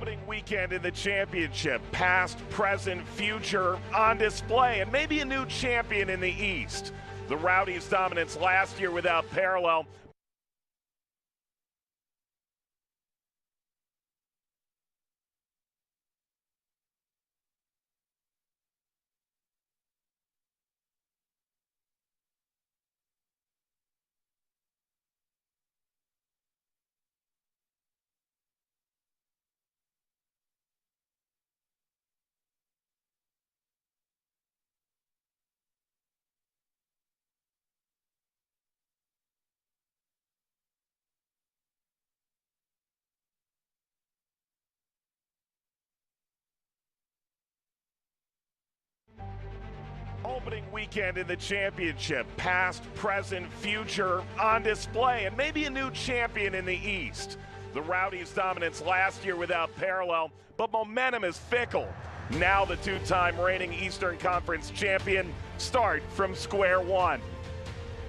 Opening weekend in the championship, past, present, future on display, and maybe a new champion in the East. The Rowdies' dominance last year without parallel. Opening weekend in the championship, past, present, future on display, and maybe a new champion in the East. The Rowdies' dominance last year without parallel, but momentum is fickle. Now the two-time reigning Eastern Conference champion start from square one.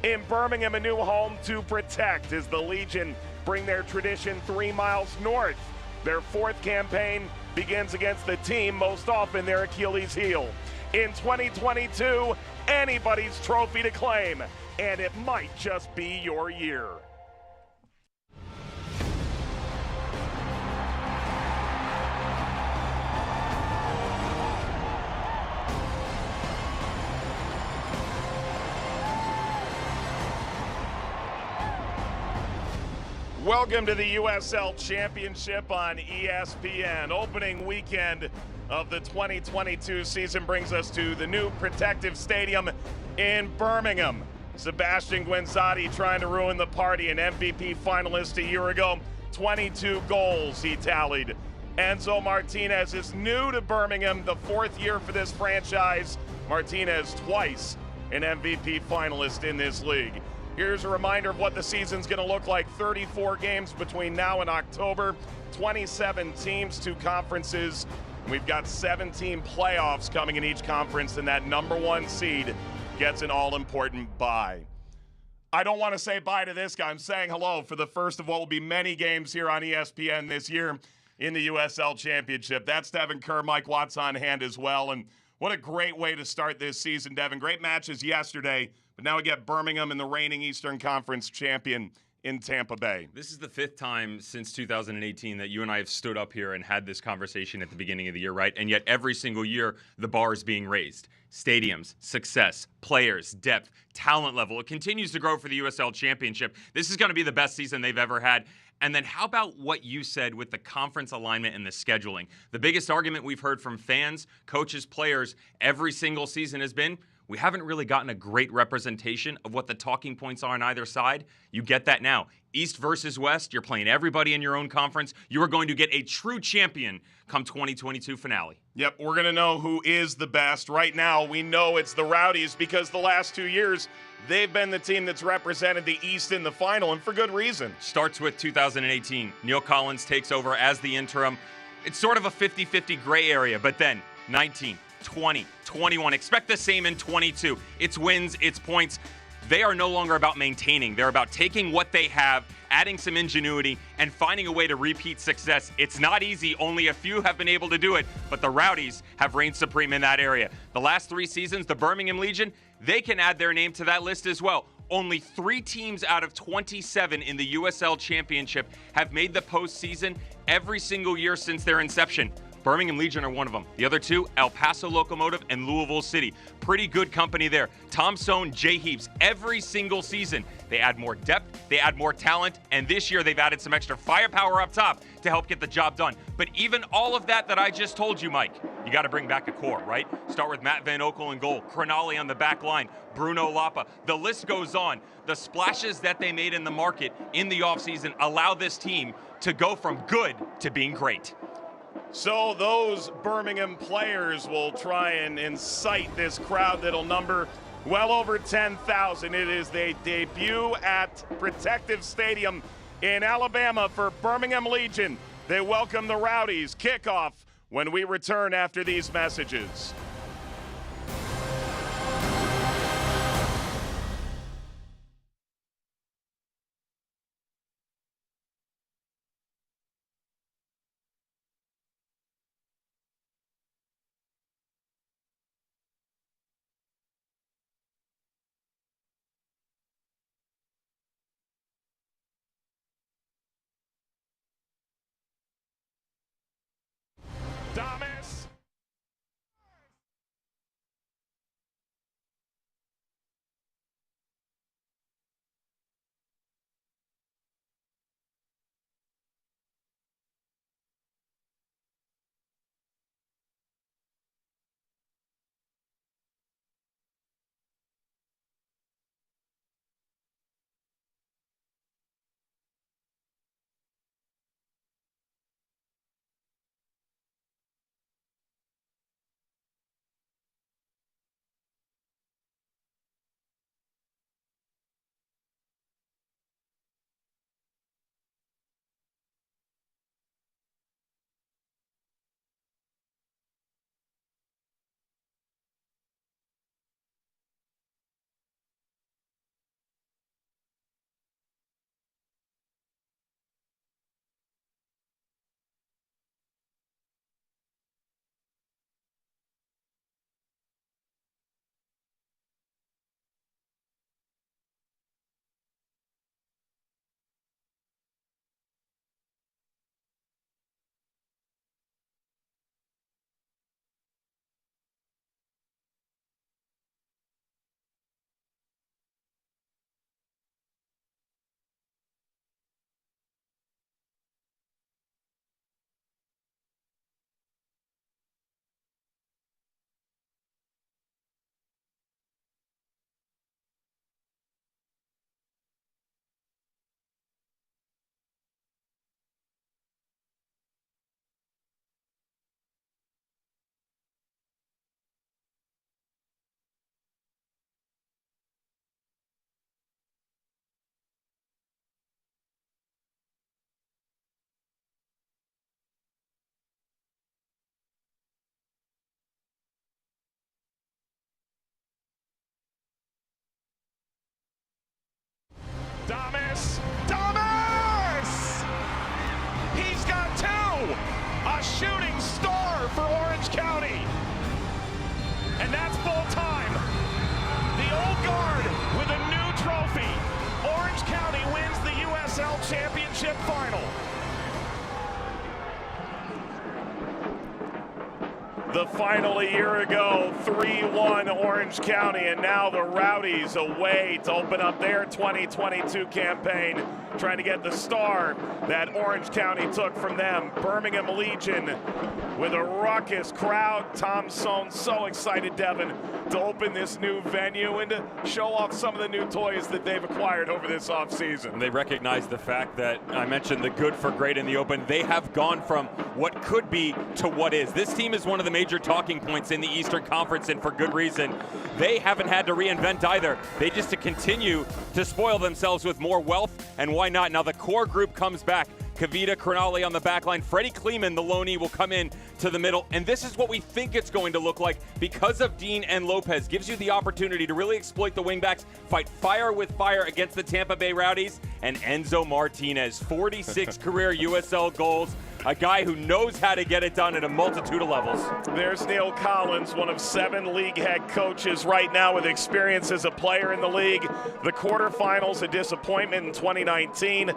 In Birmingham, a new home to protect as the Legion bring their tradition 3 miles north. Their fourth campaign begins against the team most often their Achilles heel. In 2022, anybody's trophy to claim, and it might just be your year. Welcome to the USL Championship on ESPN. Opening weekend of the 2022 season brings us to the new Protective Stadium in Birmingham. Sebastian Guenzati trying to ruin the party, an MVP finalist a year ago. 22 goals he tallied. Enzo Martinez is new to Birmingham, the fourth year for this franchise. Martinez twice an MVP finalist in this league. Here's a reminder of what the season's going to look like. 34 games between now and October, 27 teams, 2 conferences. We've got 17 playoffs coming in each conference, and that number one seed gets an all-important bye. I don't want to say bye to this guy. I'm saying hello for the first of what will be many games here on ESPN this year in the USL Championship. That's Devin Kerr, Mike Watts on hand as well, and what a great way to start this season, Devin. Great matches yesterday, but now we get Birmingham and the reigning Eastern Conference champion in Tampa Bay. This is the 5th time since 2018 that you and I have stood up here and had this conversation at the beginning of the year, right? And yet every single year, the bar is being raised. Stadiums, success, players, depth, talent level. It continues to grow for the USL Championship. This is going to be the best season they've ever had. And then how about what you said with the conference alignment and the scheduling? The biggest argument we've heard from fans, coaches, players every single season has been, we haven't really gotten a great representation of what the talking points are on either side. You get that now. East versus West, you're playing everybody in your own conference. You are going to get a true champion come 2022 finale. Yep, we're going to know who is the best. Right now, we know it's the Rowdies because the last 2 years, they've been the team that's represented the East in the final, and for good reason. Starts with 2018. Neil Collins takes over as the interim. It's sort of a 50-50 gray area, but then 19, 20, 21. Expect the same in 22. It's wins, it's points. They are no longer about maintaining. They're about taking what they have, adding some ingenuity, and finding a way to repeat success. It's not easy. Only a few have been able to do it, but the Rowdies have reigned supreme in that area. The last 3 seasons, the Birmingham Legion, they can add their name to that list as well. Only 3 teams out of 27 in the USL Championship have made the postseason every single year since their inception. Birmingham Legion are one of them. The other 2, El Paso Locomotive and Louisville City. Pretty good company there. Tom Sohn, Jay Heaps, every single season, they add more depth, they add more talent, and this year they've added some extra firepower up top to help get the job done. But even all of that I just told you, Mike, you got to bring back a core, right? Start with Matt Van Okel in goal, Cronali on the back line, Bruno Lapa. The list goes on. The splashes that they made in the market in the offseason allow this team to go from good to being great. So those Birmingham players will try and incite this crowd that'll number well over 10,000. It is the debut at Protective Stadium in Alabama for Birmingham Legion. They welcome the Rowdies. Kickoff when we return after these messages. The final a year ago, 3-1 Orange County, and now the Rowdies away to open up their 2022 campaign, trying to get the star that Orange County took from them. Birmingham Legion with a ruckus crowd. Tom Sohn so excited, Devin, to open this new venue and to show off some of the new toys that they've acquired over this offseason. They recognize the fact that I mentioned the good for great in the open. They have gone from what could be to what is. This team is one of the major talking points in the Eastern Conference, and for good reason. They haven't had to reinvent either. They just to continue to spoil themselves with more wealth, and why not? Now the core group comes back. Kavita Cronali on the back line. Freddie Kleeman, the loanee, will come in to the middle. And this is what we think it's going to look like because of Dean and Lopez. Gives you the opportunity to really exploit the wingbacks, fight fire with fire against the Tampa Bay Rowdies. And Enzo Martinez, 46 career USL goals. A guy who knows how to get it done at a multitude of levels. There's Neil Collins, one of 7 league head coaches right now with experience as a player in the league. The quarterfinals, a disappointment in 2019.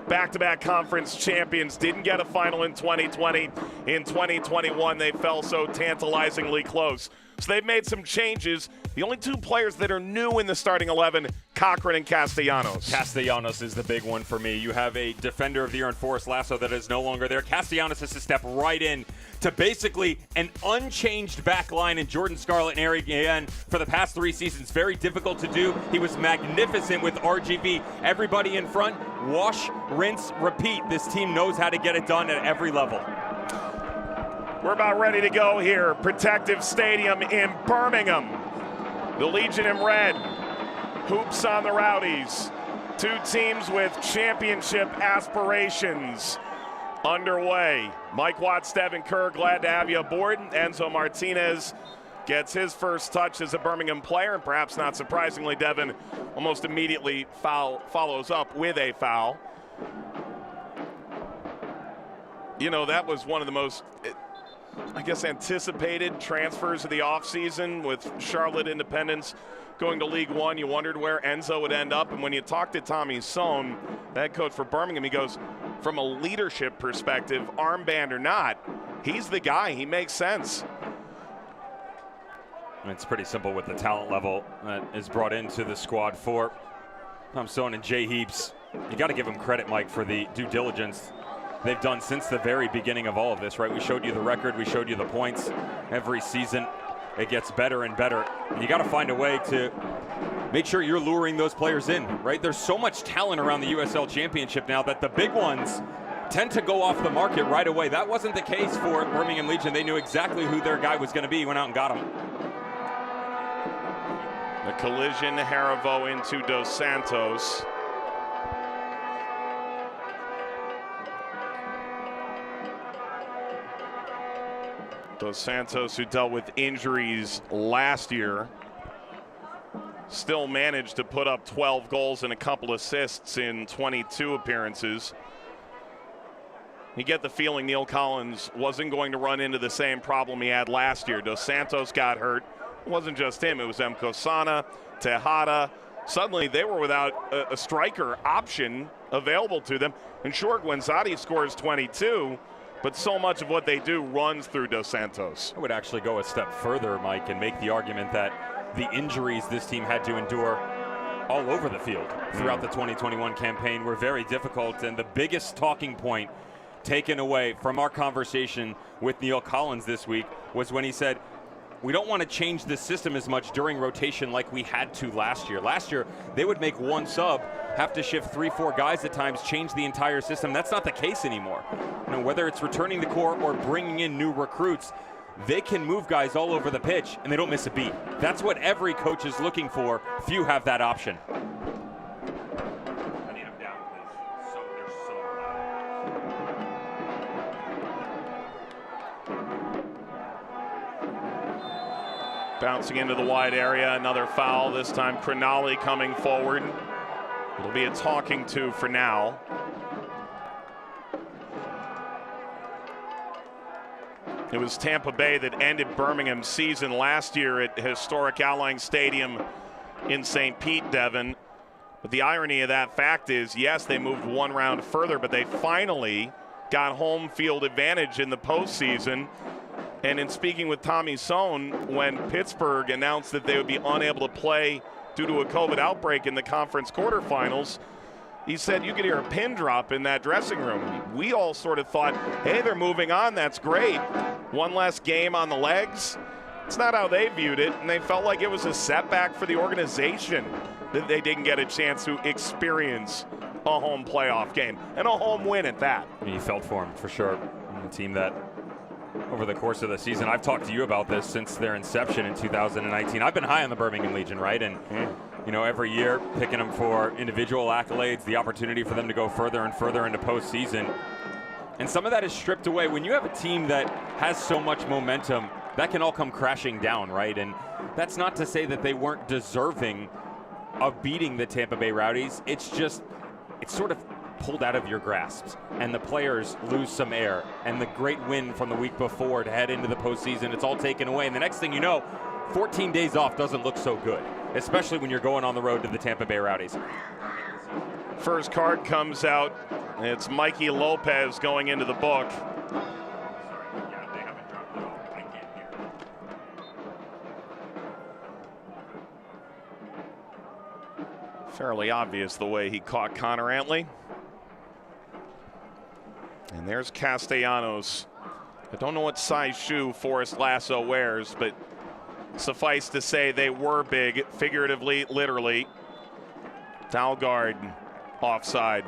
Back-to-back conference champions, didn't get a final in 2020. In 2021, they fell so tantalizingly close. So they've made some changes. The only 2 players that are new in the starting 11, Cochran and Castellanos. Castellanos is the big one for me. You have a defender of the year in Forrest Lasso that is no longer there. Castellanos has to step right in to basically an unchanged back line in Jordan Scarlett and Eric Guillen for the past 3 seasons. Very difficult to do. He was magnificent with RGV. Everybody in front, wash, rinse, repeat. This team knows how to get it done at every level. We're about ready to go here. Protective Stadium in Birmingham. The Legion in red. Hoops on the Rowdies. 2 teams with championship aspirations underway. Mike Watts, Devin Kerr, glad to have you aboard. Enzo Martinez gets his first touch as a Birmingham player, and perhaps not surprisingly, Devin almost immediately follows up with a foul. You know, that was one of the most, I guess, anticipated transfers of the offseason with Charlotte Independence going to League One. You wondered where Enzo would end up, and when you talk to Tommy Sohn, the head coach for Birmingham, he goes, from a leadership perspective, armband or not, he's the guy. He makes sense. It's pretty simple with the talent level that is brought into the squad for Tom Sohn and Jay Heaps. You got to give him credit, Mike, for the due diligence they've done since the very beginning of all of this, right? We showed you the record, we showed you the points. Every season it gets better and better. And you got to find a way to make sure you're luring those players in, right? There's so much talent around the USL Championship now that the big ones tend to go off the market right away. That wasn't the case for Birmingham Legion. They knew exactly who their guy was going to be, went out and got him. The collision, Harivo into Dos Santos. Dos Santos, who dealt with injuries last year, still managed to put up 12 goals and a couple assists in 22 appearances. You get the feeling Neil Collins wasn't going to run into the same problem he had last year. Dos Santos got hurt. It wasn't just him. It was M. Kosana, Tejada. Suddenly they were without a striker option available to them. And sure, Guenzati scores 22, but so much of what they do runs through Dos Santos. I would actually go a step further, Mike, and make the argument that the injuries this team had to endure all over the field throughout the 2021 campaign were very difficult. And the biggest talking point taken away from our conversation with Neil Collins this week was when he said, we don't want to change this system as much during rotation like we had to last year. Last year, they would make 1 sub, have to shift 3-4 guys at times, change the entire system. That's not the case anymore. You know, whether it's returning the core or bringing in new recruits, they can move guys all over the pitch and they don't miss a beat. That's what every coach is looking for. Few have that option. I need them down because they're so loud. Bouncing into the wide area, another foul, this time Cronali coming forward. It'll be a talking to for now. It was Tampa Bay that ended Birmingham's season last year at historic Allianz Stadium in St. Pete, Devin. But the irony of that fact is, yes, they moved 1 round further, but they finally got home field advantage in the postseason. And in speaking with Tommy Sohn, when Pittsburgh announced that they would be unable to play due to a COVID outbreak in the conference quarterfinals, he said you could hear a pin drop in that dressing room. We all sort of thought, hey, they're moving on, that's great. One less game on the legs. It's not how they viewed it, and they felt like it was a setback for the organization that they didn't get a chance to experience a home playoff game, and a home win at that. I mean, you felt for him, for sure. A team that, over the course of the season, I've talked to you about this since their inception in 2019. I've been high on the Birmingham Legion, right? And you know, every year picking them for individual accolades, the opportunity for them to go further and further into postseason. And some of that is stripped away. When you have a team that has so much momentum, that can all come crashing down, right? And that's not to say that they weren't deserving of beating the Tampa Bay Rowdies. It's just, it's sort of pulled out of your grasp, and the players lose some air. And the great win from the week before to head into the postseason, it's all taken away. And the next thing you know, 14 days off doesn't look so good, especially when you're going on the road to the Tampa Bay Rowdies. First card comes out. It's Mikey Lopez going into the book. Fairly obvious the way he caught Connor Antley. And there's Castellanos. I don't know what size shoe Forrest Lasso wears, but suffice to say they were big, figuratively, literally. Dalgard offside.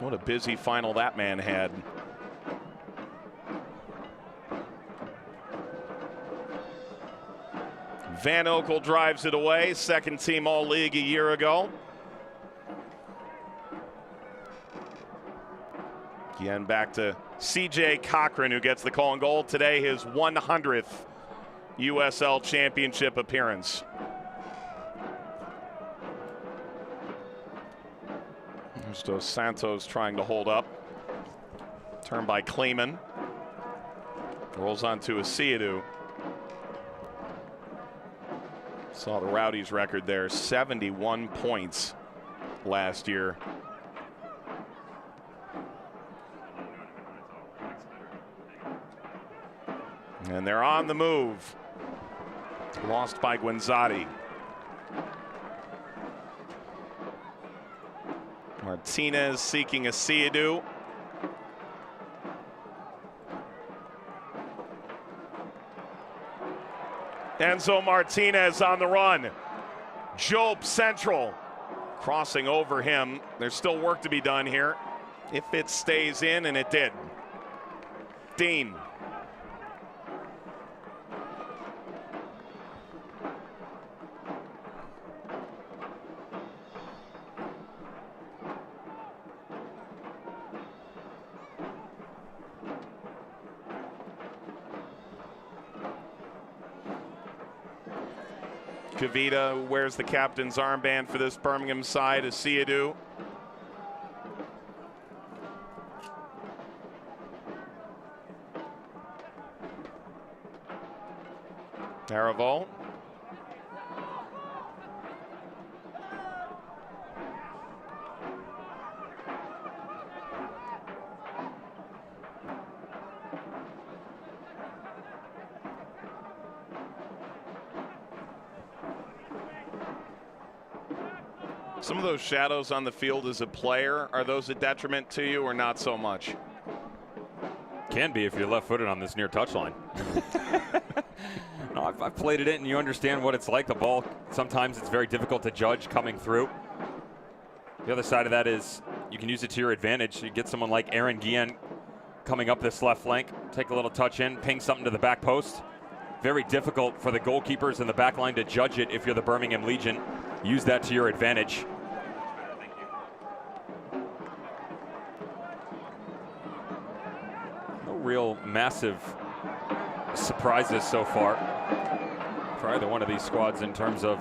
What a busy final that man had. Van Oekel drives it away, second team All-League a year ago. Again, back to CJ Cochran, who gets the call and goal today, his 100th USL Championship appearance. There's Dos Santos trying to hold up. Turned by Kleeman. Rolls onto Asiadu. Saw the Rowdies record there, 71 points last year. And they're on the move. Lost by Guinzotti. Martinez seeking Asiadu. Enzo Martinez on the run. Job central. Crossing over him. There's still work to be done here. If it stays in, and it did. Dean. Kavita wears the captain's armband for this Birmingham side. Asiadu. Aravolt. Some of those shadows on the field as a player, are those a detriment to you or not so much? Can be if you're left-footed on this near touchline. No, I've played it in, and you understand what it's like. The ball, sometimes it's very difficult to judge coming through. The other side of that is you can use it to your advantage. You get someone like Aaron Guillen coming up this left flank, take a little touch in, ping something to the back post. Very difficult for the goalkeepers in the back line to judge it if you're the Birmingham Legion. Use that to your advantage. No real massive surprises so far for either one of these squads in terms of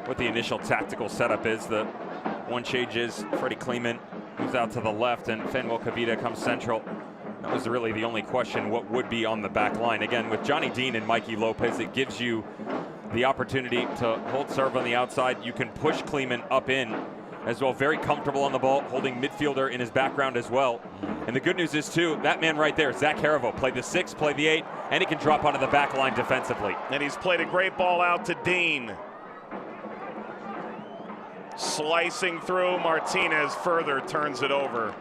what the initial tactical setup is. The one change is Freddie Kleeman moves out to the left, and Fenwell Kavita comes central. That was really the only question, what would be on the back line. Again, with Johnny Dean and Mikey Lopez, it gives you the opportunity to hold serve on the outside. You can push Kleeman up in as well. Very comfortable on the ball, holding midfielder in his background as well. And the good news is, too, that man right there, Zach Harivo, played the 6, played the 8, and he can drop onto the back line defensively. And he's played a great ball out to Dean. Slicing through, Martinez further turns it over.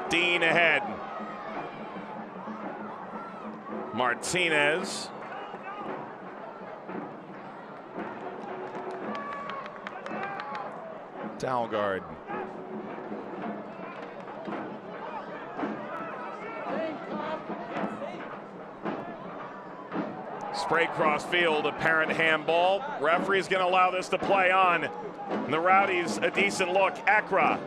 Dean ahead. Martinez. Dalgard. Spray cross field, apparent handball. Referee's going to allow this to play on. And the Rowdies, a decent look. Ekra.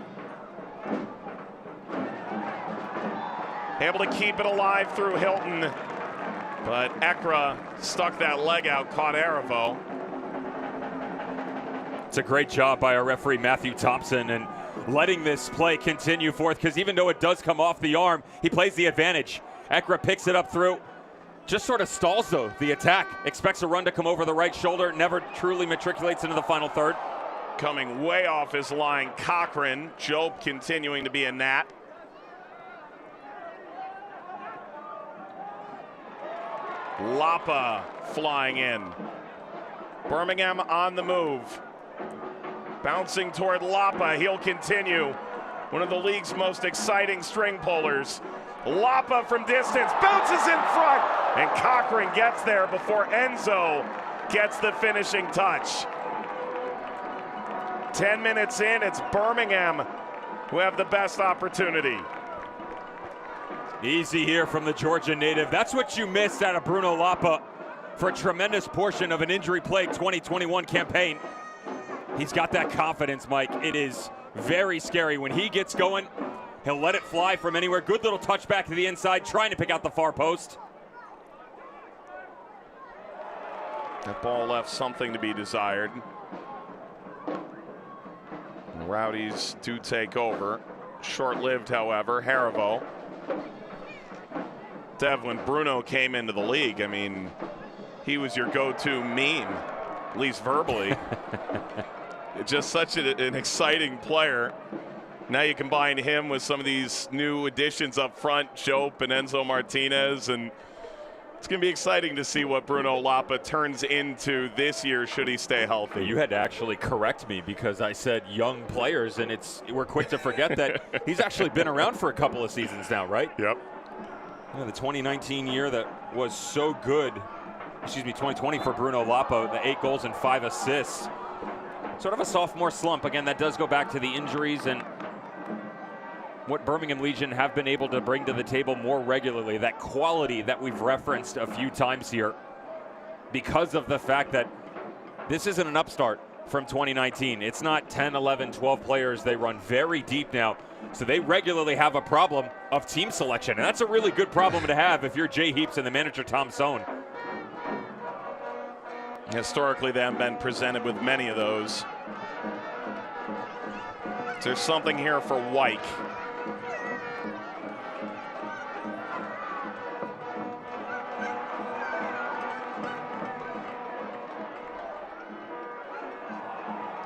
Able to keep it alive through Hilton. But Ekra stuck that leg out, caught Harivo. It's a great job by our referee, Matthew Thompson, and letting this play continue forth, because even though it does come off the arm, he plays the advantage. Ekra picks it up through. Just sort of stalls, though, the attack. Expects a run to come over the right shoulder. Never truly matriculates into the final third. Coming way off his line, Cochran. Job continuing to be a gnat. Lapa flying in. Birmingham on the move. Bouncing toward Lapa. He'll continue. One of the league's most exciting string pullers. Lapa from distance, bounces in front, and Cochran gets there before Enzo gets the finishing touch. 10 minutes in, it's Birmingham who have the best opportunity. Easy here from the Georgia native. That's what you missed out of Bruno Lapa for a tremendous portion of an injury-plagued 2021 campaign. He's got that confidence, Mike. It is very scary. When he gets going, he'll let it fly from anywhere. Good little touchback to the inside, trying to pick out the far post. That ball left something to be desired. The Rowdies do take over. Short-lived, however. Harivo. Dev, when Bruno came into the league, I mean, he was your go-to meme, at least verbally. Just such an exciting player. Now you combine him with some of these new additions up front, Jope and Enzo Martinez, and it's going to be exciting to see what Bruno Lapa turns into this year should he stay healthy. You had to actually correct me because I said young players, and we're quick to forget that he's actually been around for a couple of seasons now, right? Yep. Yeah, the 2019 year that was so good, 2020 for Bruno Lapa, the 8 goals and 5 assists. Sort of a sophomore slump. Again, that does go back to the injuries and what Birmingham Legion have been able to bring to the table more regularly, that quality that we've referenced a few times here, because of the fact that this isn't an upstart from 2019. It's not 10, 11, 12 players. They run very deep now, so they regularly have a problem of team selection, and that's a really good problem to have if you're Jay Heaps and the manager Tom Sohn. Historically, they haven't been presented with many of those. There's something here for Wyke.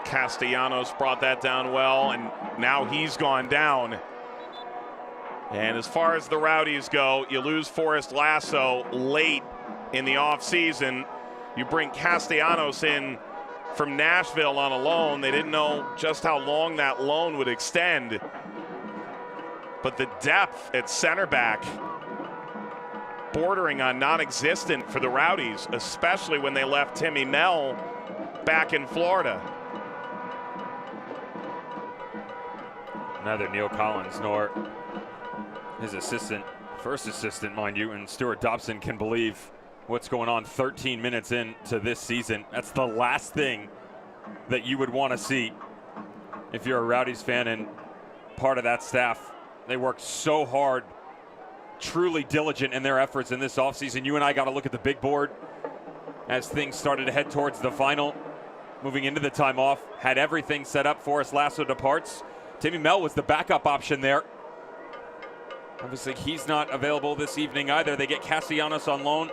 Castellanos brought that down well, and now he's gone down. And as far as the Rowdies go, you lose Forrest Lasso late in the offseason. You bring Castellanos in from Nashville on a loan. They didn't know just how long that loan would extend. But the depth at center back, bordering on non-existent for the Rowdies, especially when they left Timmy Mell back in Florida. Neither Neil Collins nor his assistant, first assistant, mind you, and Stuart Dobson can believe what's going on 13 minutes into this season. That's the last thing that you would want to see if you're a Rowdies fan and part of that staff. They worked so hard, truly diligent in their efforts in this offseason. You and I got to look at the big board as things started to head towards the final. Moving into the time off, had everything set up. Forrest Lasso departs. Timmy Mel was the backup option there. Obviously, he's not available this evening either. They get Castellanos on loan.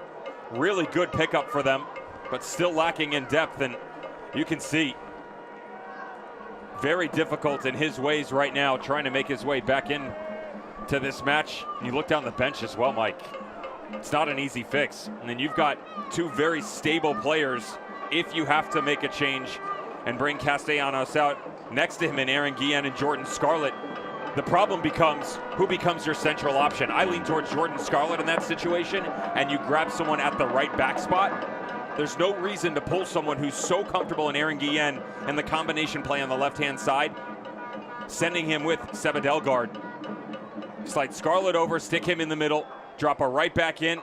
Really good pickup for them, but still lacking in depth, and you can see very difficult in his ways right now, trying to make his way back in to this match. You look down the bench as well, Mike. It's not an easy fix. And then you've got two very stable players if you have to make a change and bring Castellanos out next to him in Aaron Guillen and Jordan Scarlett. The problem becomes who becomes your central option. I lean towards Jordan Scarlett in that situation, and you grab someone at the right back spot. There's no reason to pull someone who's so comfortable in Aaron Guillen and the combination play on the left-hand side, sending him with Seba Delgard. Slide Scarlett over, stick him in the middle, drop a right back in.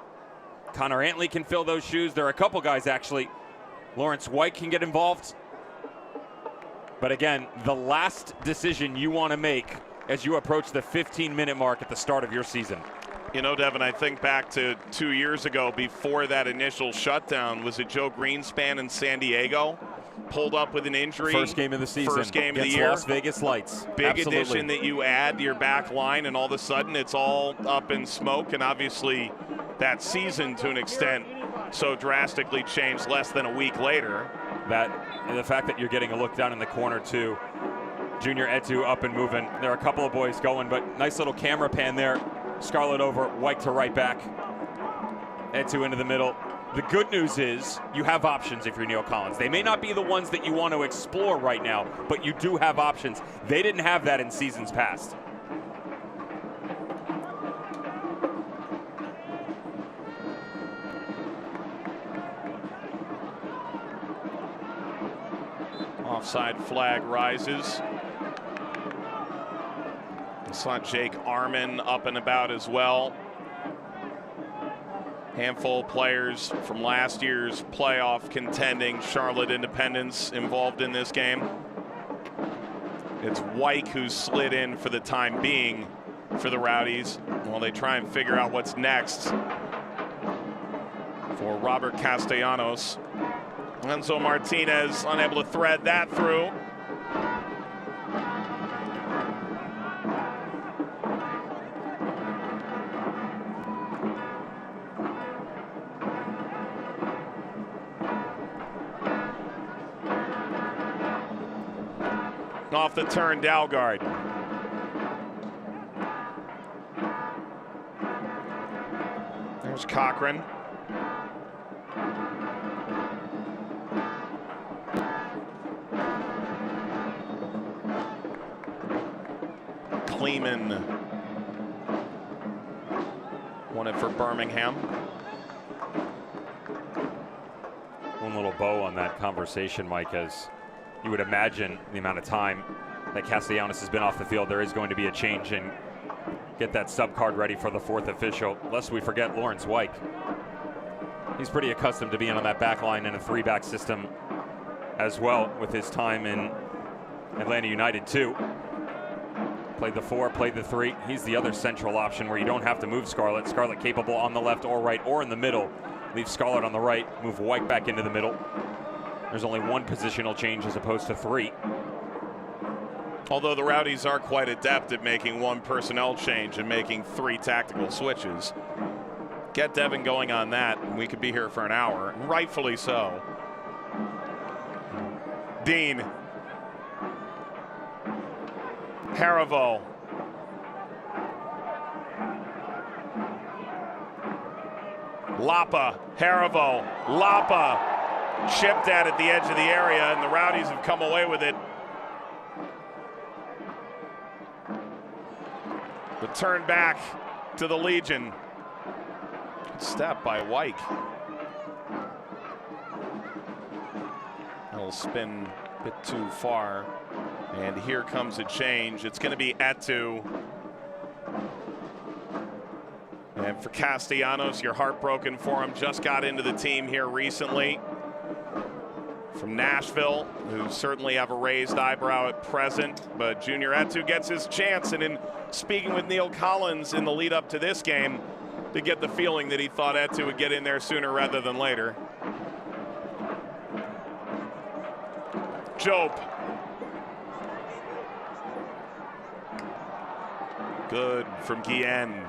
Connor Antley can fill those shoes. There are a couple guys, actually. Lawrence White can get involved. But again, the last decision you want to make as you approach the 15-minute mark at the start of your season. You know, Devin, I think back to 2 years ago before that initial shutdown. Was it Joe Greenspan in San Diego? Pulled up with an injury. First game of the season. First game of the year. Las Vegas Lights. Big Absolutely. addition that you add to your back line, and all of a sudden it's all up in smoke. And obviously that season, to an extent, so drastically changed less than a week later. That, and the fact that you're getting a look down in the corner, too. Junior Etu up and moving. There are a couple of boys going, but nice little camera pan there. Scarlett over, White to right back. Etu into the middle. The good news is you have options if you're Neil Collins. They may not be the ones that you want to explore right now, but you do have options. They didn't have that in seasons past. Offside flag rises. Saw Jake Arman up and about as well. Handful of players from last year's playoff contending Charlotte Independence involved in this game. It's White who slid in for the time being for the Rowdies while they try and figure out what's next for Robert Castellanos. Enzo Martinez unable to thread that through. Off the turn, Dalgard. There's Cochran. Kleeman won it for Birmingham. One little bow on that conversation, Mike, as you would imagine the amount of time that Castellanos has been off the field, there is going to be a change and get that sub card ready for the fourth official, lest we forget Lawrence White. He's pretty accustomed to being on that back line in a three-back system as well with his time in Atlanta United too. Played the 4, played the 3. He's the other central option where you don't have to move Scarlett. Scarlett capable on the left or right or in the middle. Leave Scarlett on the right, move White back into the middle. There's only one positional change as opposed to 3. Although the Rowdies are quite adept at making one personnel change and making 3 tactical switches. Get Devin going on that, and we could be here for an hour, rightfully so. Dean. Harivo. Lapa. Harivo. Lapa. Chipped at the edge of the area, and the Rowdies have come away with it. The turn back to the Legion. Good step by White. That'll spin a bit too far. And here comes a change. It's going to be Etu. And for Castellanos, you're heartbroken for him. Just got into the team here recently from Nashville, who certainly have a raised eyebrow at present. But Junior Etu gets his chance. And in speaking with Neil Collins in the lead up to this game, to get the feeling that he thought Etu would get in there sooner rather than later. Jope. Good from Guillen.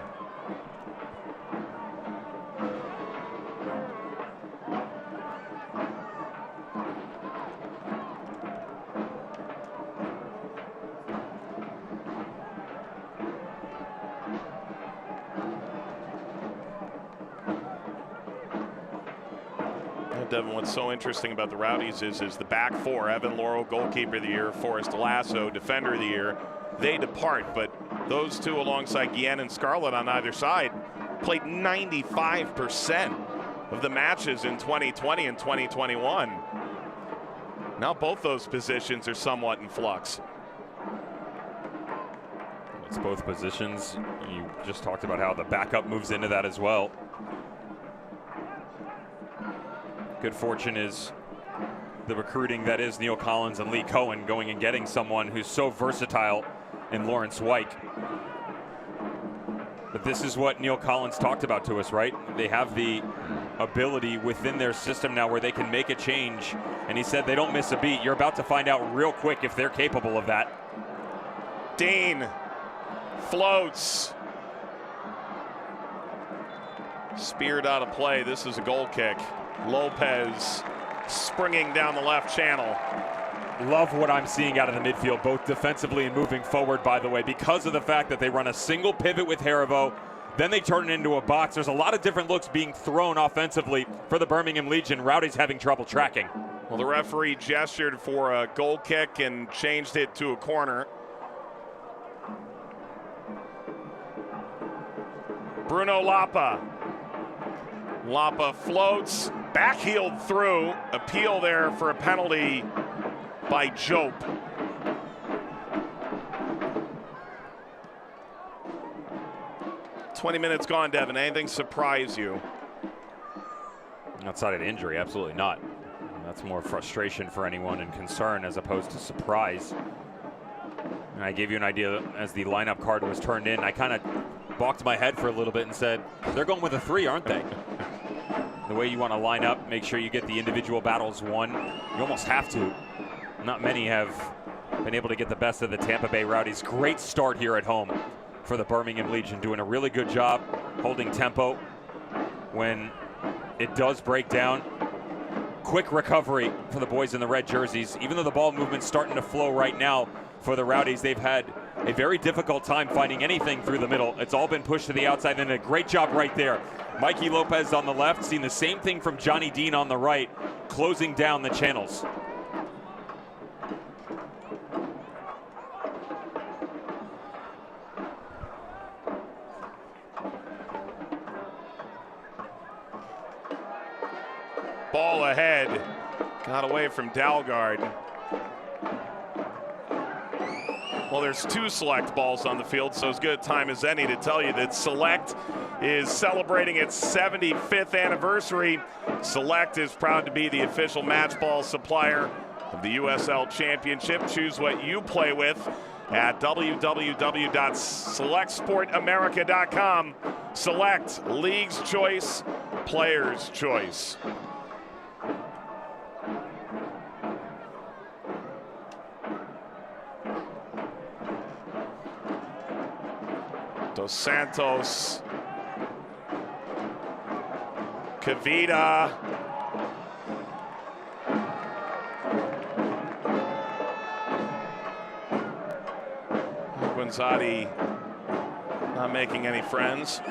Devin, what's so interesting about the Rowdies is the back four. Evan Laurel, goalkeeper of the year. Forrest Lasso, defender of the year. They depart, but those two alongside Guillen and Scarlett on either side played 95% of the matches in 2020 and 2021. Now both those positions are somewhat in flux. It's both positions. You just talked about how the backup moves into that as well. Good fortune is the recruiting that is Neil Collins and Lee Cohen going and getting someone who's so versatile in Lawrence Wyke. But this is what Neil Collins talked about to us, right? They have the ability within their system now where they can make a change. And he said they don't miss a beat. You're about to find out real quick if they're capable of that. Dean floats. Speared out of play. This is a goal kick. Lopez springing down the left channel. Love what I'm seeing out of the midfield, both defensively and moving forward, by the way, because of the fact that they run a single pivot with Haribo, then they turn it into a box. There's a lot of different looks being thrown offensively for the Birmingham Legion. Rowdies having trouble tracking. Well, the referee gestured for a goal kick and changed it to a corner. Bruno Lapa. Lapa floats, backheeled through. Appeal there for a penalty by Jope. "20 minutes gone, Devin. Anything surprise you?" Outside of the injury, absolutely not. That's more frustration for anyone and concern as opposed to surprise. And I gave you an idea as the lineup card was turned in. I kind of balked my head for a little bit and said, they're going with a 3, aren't they? The way you want to line up, make sure you get the individual battles won. You almost have to. Not many have been able to get the best of the Tampa Bay Rowdies. Great start here at home for the Birmingham Legion, doing a really good job holding tempo when it does break down. Quick recovery for the boys in the red jerseys. Even though the ball movement's starting to flow right now for the Rowdies, they've had a very difficult time finding anything through the middle. It's all been pushed to the outside, and a great job right there. Mikey Lopez on the left, seen the same thing from Johnny Dean on the right, closing down the channels. Ball ahead, got away from Dalgard. Well, there's 2 Select balls on the field, so as good a time as any to tell you that Select is celebrating its 75th anniversary. Select is proud to be the official match ball supplier of the USL Championship. Choose what you play with at www.selectsportamerica.com. Select, league's choice, player's choice. Dos Santos, Kavita, Guanzati not making any friends.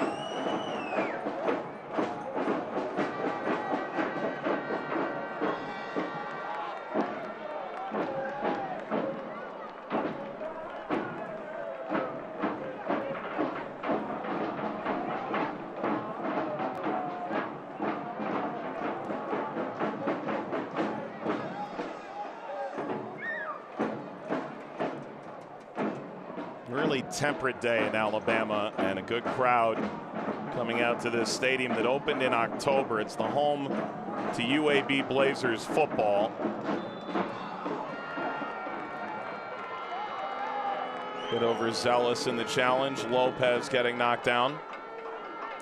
Really temperate day in Alabama, and a good crowd coming out to this stadium that opened in October. It's the home to UAB Blazers football. Bit overzealous in the challenge. Lopez getting knocked down.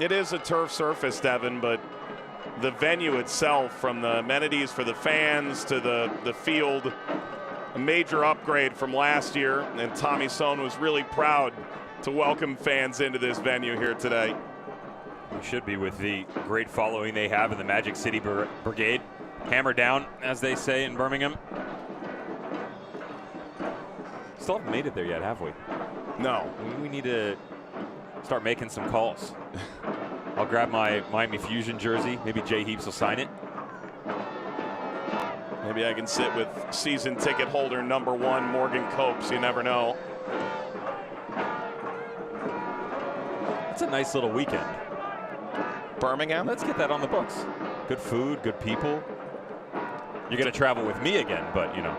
It is a turf surface, Devin, but the venue itself, from the amenities for the fans to the field, a major upgrade from last year, and Tommy Sohn was really proud to welcome fans into this venue here today. We should be with the great following they have in the Magic City Brigade. Hammer down, as they say in Birmingham. Still haven't made it there yet, have we? No. We need to start making some calls. I'll grab my Miami Fusion jersey. Maybe Jay Heaps will sign it. Maybe I can sit with season ticket holder #1 Morgan Copes. You never know. It's a nice little weekend. Birmingham? Let's get that on the books. Good food, good people. You're going to travel with me again, but, you know.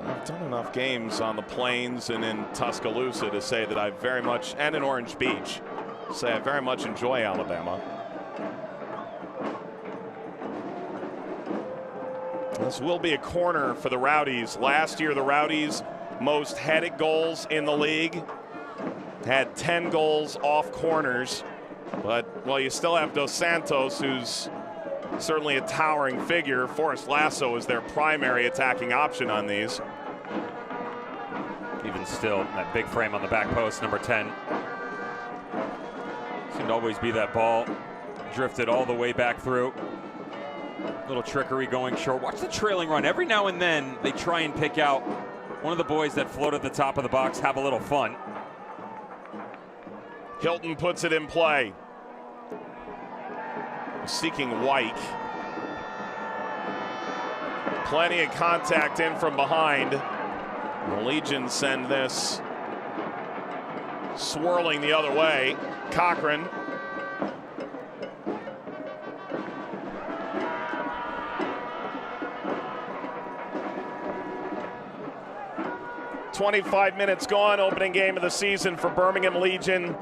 I've done enough games on the plains and in Tuscaloosa to say that I very much, and in Orange Beach, say I very much enjoy Alabama. This will be a corner for the Rowdies. Last year, the Rowdies most headed goals in the league. Had 10 goals off corners. But, well, you still have Dos Santos, who's certainly a towering figure. Forrest Lasso is their primary attacking option on these. Even still, that big frame on the back post, number 10. Seemed to always be that ball. Drifted all the way back through. Little trickery going short. Watch the trailing run. Every now and then, they try and pick out one of the boys that float at the top of the box, have a little fun. Hilton puts it in play. Seeking White. Plenty of contact in from behind. The Legion send this swirling the other way. Cochran. "25 minutes gone, opening game of the season for Birmingham Legion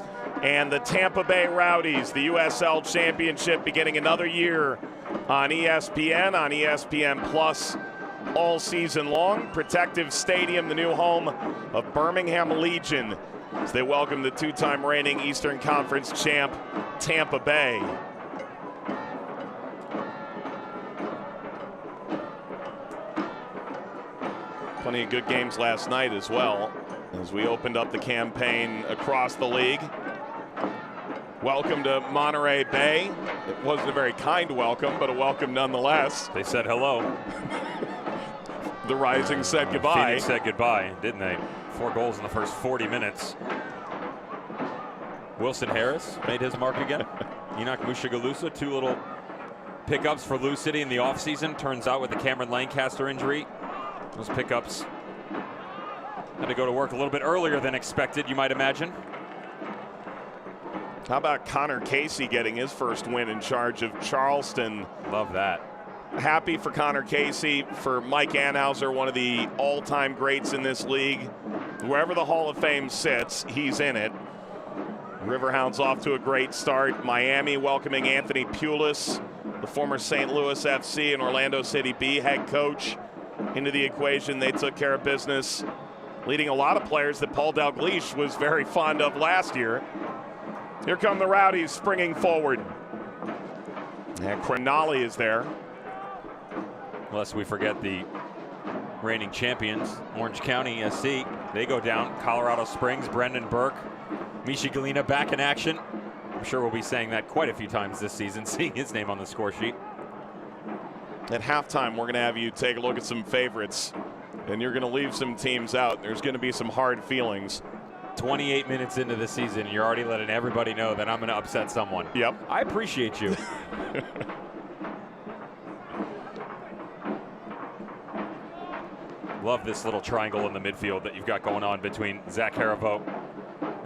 and the Tampa Bay Rowdies. The USL Championship beginning another year on ESPN, on ESPN Plus all season long. Protective Stadium, the new home of Birmingham Legion, as they welcome the two-time reigning Eastern Conference champ, Tampa Bay. Plenty of good games last night as well, as we opened up the campaign across the league. Welcome to Monterey Bay. It wasn't a very kind welcome, but a welcome nonetheless. They said hello. The Rising said goodbye. Phoenix said goodbye, didn't they? 4 goals in the first 40 minutes. Wilson Harris made his mark again. Enoch Mushagalusa, 2 little pickups for Lou City in the offseason. Turns out with the Cameron Lancaster injury, those pickups had to go to work a little bit earlier than expected, you might imagine. How about Connor Casey getting his first win in charge of Charleston? Love that. Happy for Connor Casey, for Mike Anhauser, one of the all-time greats in this league. Wherever the Hall of Fame sits, he's in it. Riverhounds off to a great start. Miami welcoming Anthony Pulis, the former St. Louis FC and Orlando City B head coach, into the equation. They took care of business, leading a lot of players that Paul Dalglish was very fond of last year. Here come the Rowdies springing forward. And Cronali is there. Lest we forget the reigning champions, Orange County SC. They go down. Colorado Springs, Brendan Burke, Mishi Galina back in action. I'm sure we'll be saying that quite a few times this season, seeing his name on the score sheet. At halftime, we're going to have you take a look at some favorites, and you're going to leave some teams out. There's going to be some hard feelings. 28 minutes into the season, you're already letting everybody know that I'm going to upset someone. Yep. I appreciate you. Love this little triangle in the midfield that you've got going on between Zach Haribo,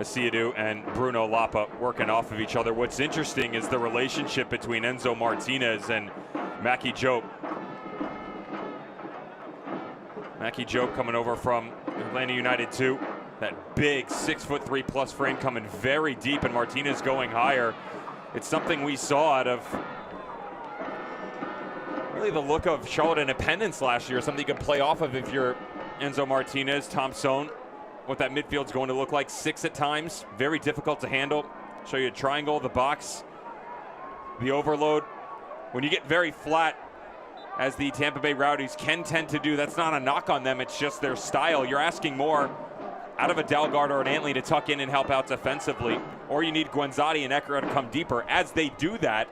Asiadu, and Bruno Lapa working off of each other. What's interesting is the relationship between Enzo Martinez and Mackie Jope. Mackie Jope coming over from Atlanta United 2. That big 6'3" plus frame coming very deep, and Martinez going higher. It's something we saw out of really the look of Charlotte Independence last year, something you can play off of if you're Enzo Martinez, Thompson. What that midfield's going to look like, 6 at times, very difficult to handle. Show you a triangle, the box, the overload. When you get very flat, as the Tampa Bay Rowdies can tend to do, that's not a knock on them, it's just their style. You're asking more out of a Dalgard or an Antley to tuck in and help out defensively, or you need Guenzati and Ekra to come deeper. As they do that,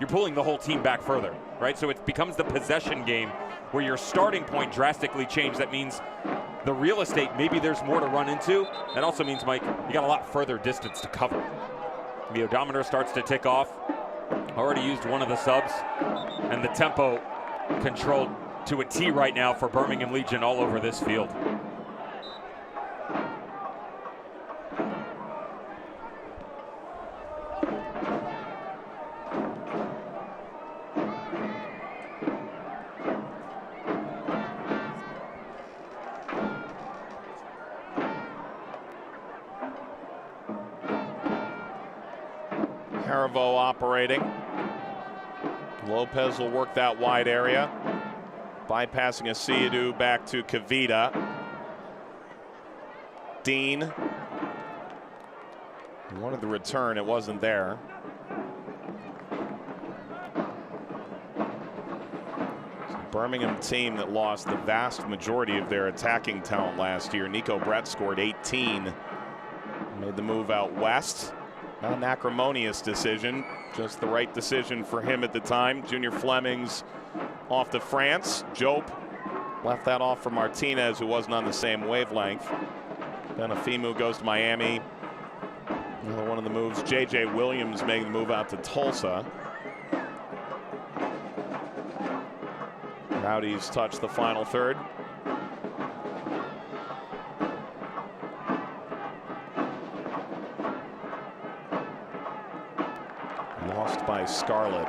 you're pulling the whole team back further, right? So it becomes the possession game where your starting point drastically changed. That means the real estate, maybe there's more to run into. That also means, Mike, you got a lot further distance to cover. The odometer starts to tick off. Already used one of the subs, and the tempo controlled to a T right now for Birmingham Legion all over this field. Haribo operating. Lopez will work that wide area. Bypassing Asiadu back to Kavita. Dean. He wanted the return, it wasn't there. It's a Birmingham team that lost the vast majority of their attacking talent last year. Nico Brett scored 18. Made the move out west. Not an acrimonious decision, just the right decision for him at the time. Junior Fleming's off to France. Jope left that off for Martinez, who wasn't on the same wavelength. Benafimu goes to Miami. Another one of the moves. J.J. Williams making the move out to Tulsa. Rowdies touch the final third. Lost by Scarlett.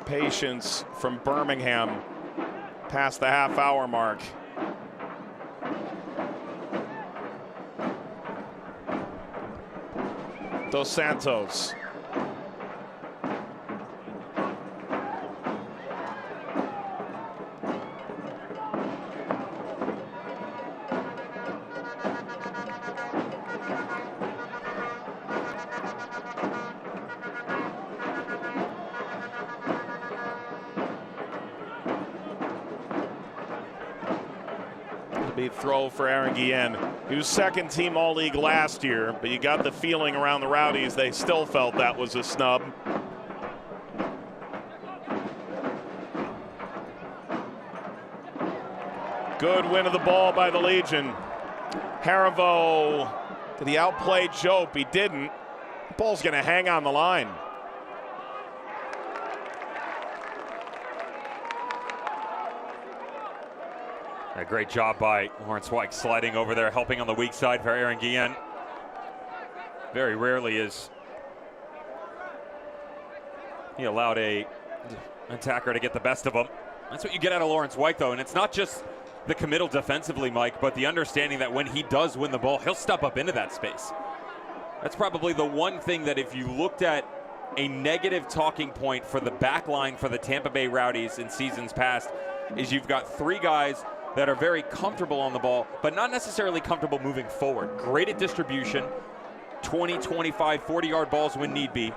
Patience from Birmingham past the half-hour mark. Dos Santos. Throw for Aaron Guillen. He was second team All-League last year, but you got the feeling around the Rowdies they still felt that was a snub. Good win of the ball by the Legion. Haribo, did he outplay Jope? He didn't. The ball's going to hang on the line. A great job by Lawrence White sliding over there, helping on the weak side for Aaron Guillen. Very rarely is he allowed an attacker to get the best of him. That's what you get out of Lawrence White, though, and it's not just the committal defensively, Mike, but the understanding that when he does win the ball, he'll step up into that space. That's probably the one thing that if you looked at a negative talking point for the back line for the Tampa Bay Rowdies in seasons past, is you've got three guys that are very comfortable on the ball, but not necessarily comfortable moving forward. Great at distribution, 20, 25, 40-yard balls when need be.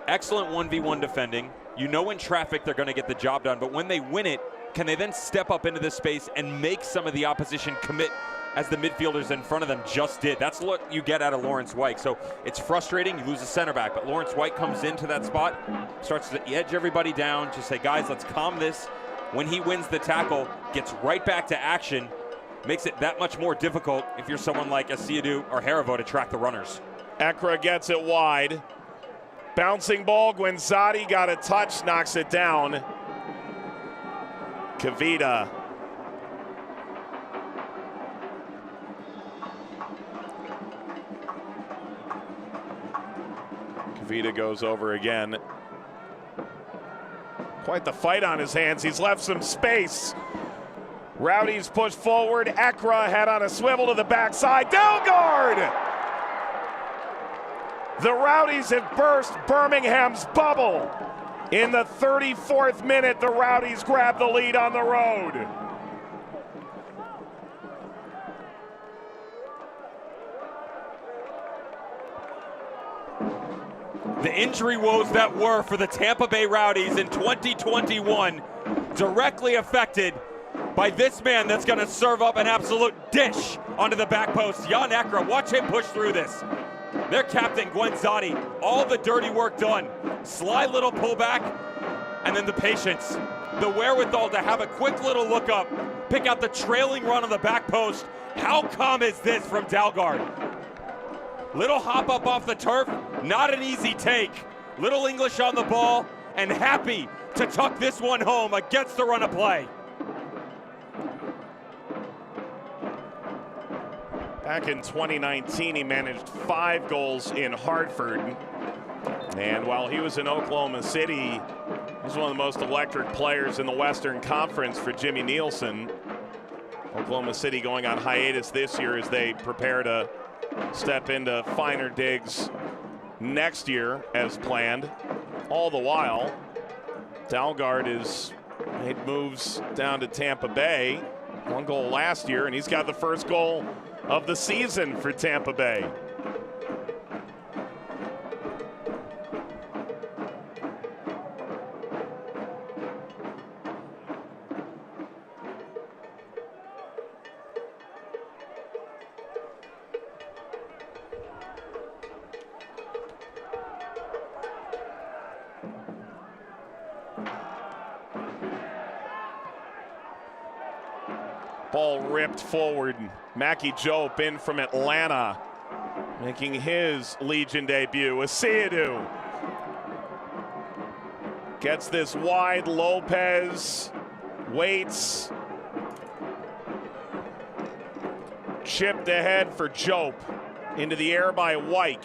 Excellent 1v1 defending. You know in traffic they're going to get the job done, but when they win it, can they then step up into this space and make some of the opposition commit as the midfielders in front of them just did? That's what you get out of Lawrence White. So it's frustrating. You lose a center back, but Lawrence White comes into that spot, starts to edge everybody down, just say, guys, let's calm this. When he wins the tackle, gets right back to action, makes it that much more difficult if you're someone like Asiadu or Haribo to track the runners. Ekra gets it wide. Bouncing ball, Guenzati got a touch, knocks it down. Kavita. Kavita goes over again. Quite the fight on his hands. He's left some space. Rowdies push forward. Ekra head on a swivel to the backside. Dalgard! The Rowdies have burst Birmingham's bubble. In the 34th minute, the Rowdies grab the lead on the road. The injury woes that were for the Tampa Bay Rowdies in 2021 directly affected by this man that's going to serve up an absolute dish onto the back post. Jan Ekra, watch him push through this. Their captain, Gwen Zotti, all the dirty work done. Sly little pullback, and then the patience. The wherewithal to have a quick little look up, pick out the trailing run on the back post. How calm is this from Dalgard? Little hop up off the turf, not an easy take. Little English on the ball, and happy to tuck this one home against the run of play. Back in 2019, he managed 5 goals in Hartford. And while he was in Oklahoma City, he was one of the most electric players in the Western Conference for Jimmy Nielsen. Oklahoma City going on hiatus this year as they prepare to step into finer digs next year as planned. All the while, Dalgard has made moves down to Tampa Bay. 1 goal last year, and he's got the first goal of the season for Tampa Bay. Ball ripped forward. Mackie Jope in from Atlanta, making his Legion debut. Asiadu gets this wide. Lopez waits. Chipped ahead for Jope. Into the air by Wyke.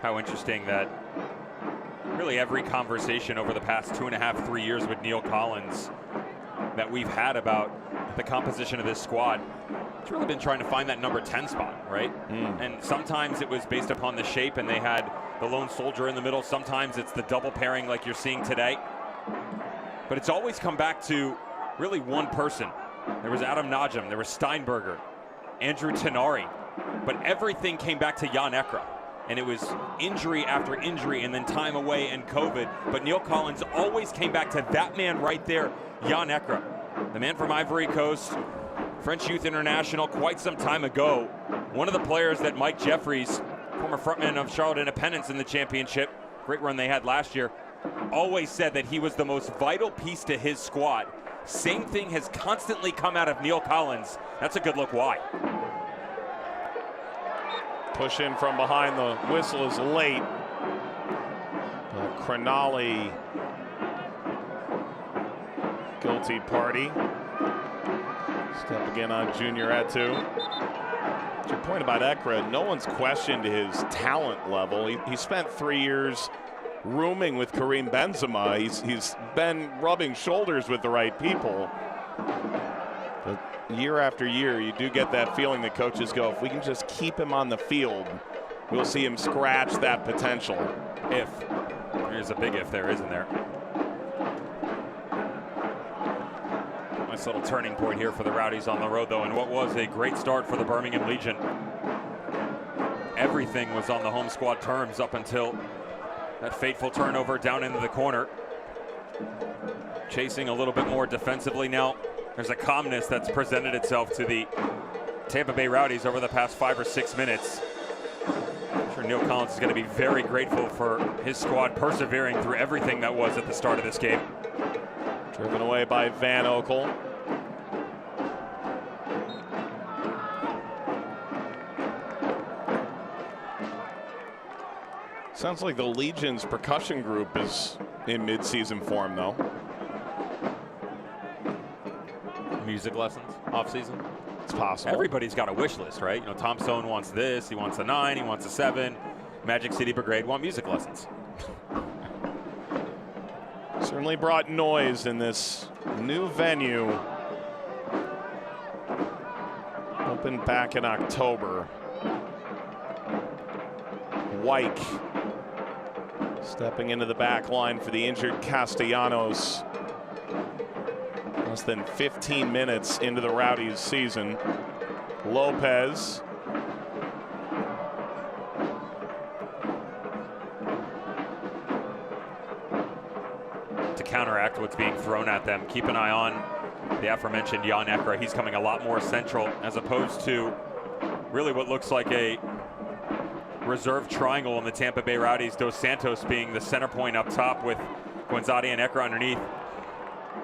How interesting that really every conversation over the past 2.5, 3 years with Neil Collins that we've had about the composition of this squad, it's really been trying to find that number 10 spot, right? And sometimes it was based upon the shape and they had the lone soldier in the middle. Sometimes it's the double pairing like you're seeing today. But it's always come back to really one person. There was Adam Najam, there was Steinberger, Andrew Tenari, but everything came back to Jan Ekra. And it was injury after injury and then time away and COVID. But Neil Collins always came back to that man right there, Jan Ekra. The man from Ivory Coast, French Youth International quite some time ago. One of the players that Mike Jeffries, former frontman of Charlotte Independence in the championship, great run they had last year, always said that he was the most vital piece to his squad. Same thing has constantly come out of Neil Collins. That's a good look why. Push in from behind, the whistle is late. Cronali, guilty party. Step again on Junior Etu. To your point about Ekra, no one's questioned his talent level. He spent 3 years rooming with Karim Benzema. He's been rubbing shoulders with the right people. But year after year, you do get that feeling that coaches go, if we can just keep him on the field, we'll see him scratch that potential. If. There's a big if there, isn't there? Nice little turning point here for the Rowdies on the road, though, and what was a great start for the Birmingham Legion. Everything was on the home squad terms up until that fateful turnover down into the corner. Chasing a little bit more defensively now. There's a calmness that's presented itself to the Tampa Bay Rowdies over the past 5 or 6 minutes. I'm sure Neil Collins is going to be very grateful for his squad persevering through everything that was at the start of this game. Driven away by Van Oekel. Sounds like the Legion's percussion group is in mid-season form, though. music lessons off season? It's possible. Everybody's got a wish list, right? You know, Tom Stone wants this, he wants a 9, he wants a 7. Magic City Brigade want music lessons. Certainly brought noise in this new venue. Opened back in October. White stepping into the back line for the injured Castellanos. Less than 15 minutes into the Rowdies season. Lopez. To counteract what's being thrown at them, keep an eye on the aforementioned Jan Ekra. He's coming a lot more central as opposed to really what looks like a reserve triangle in the Tampa Bay Rowdies. Dos Santos being the center point up top with Guenzani and Ekra underneath.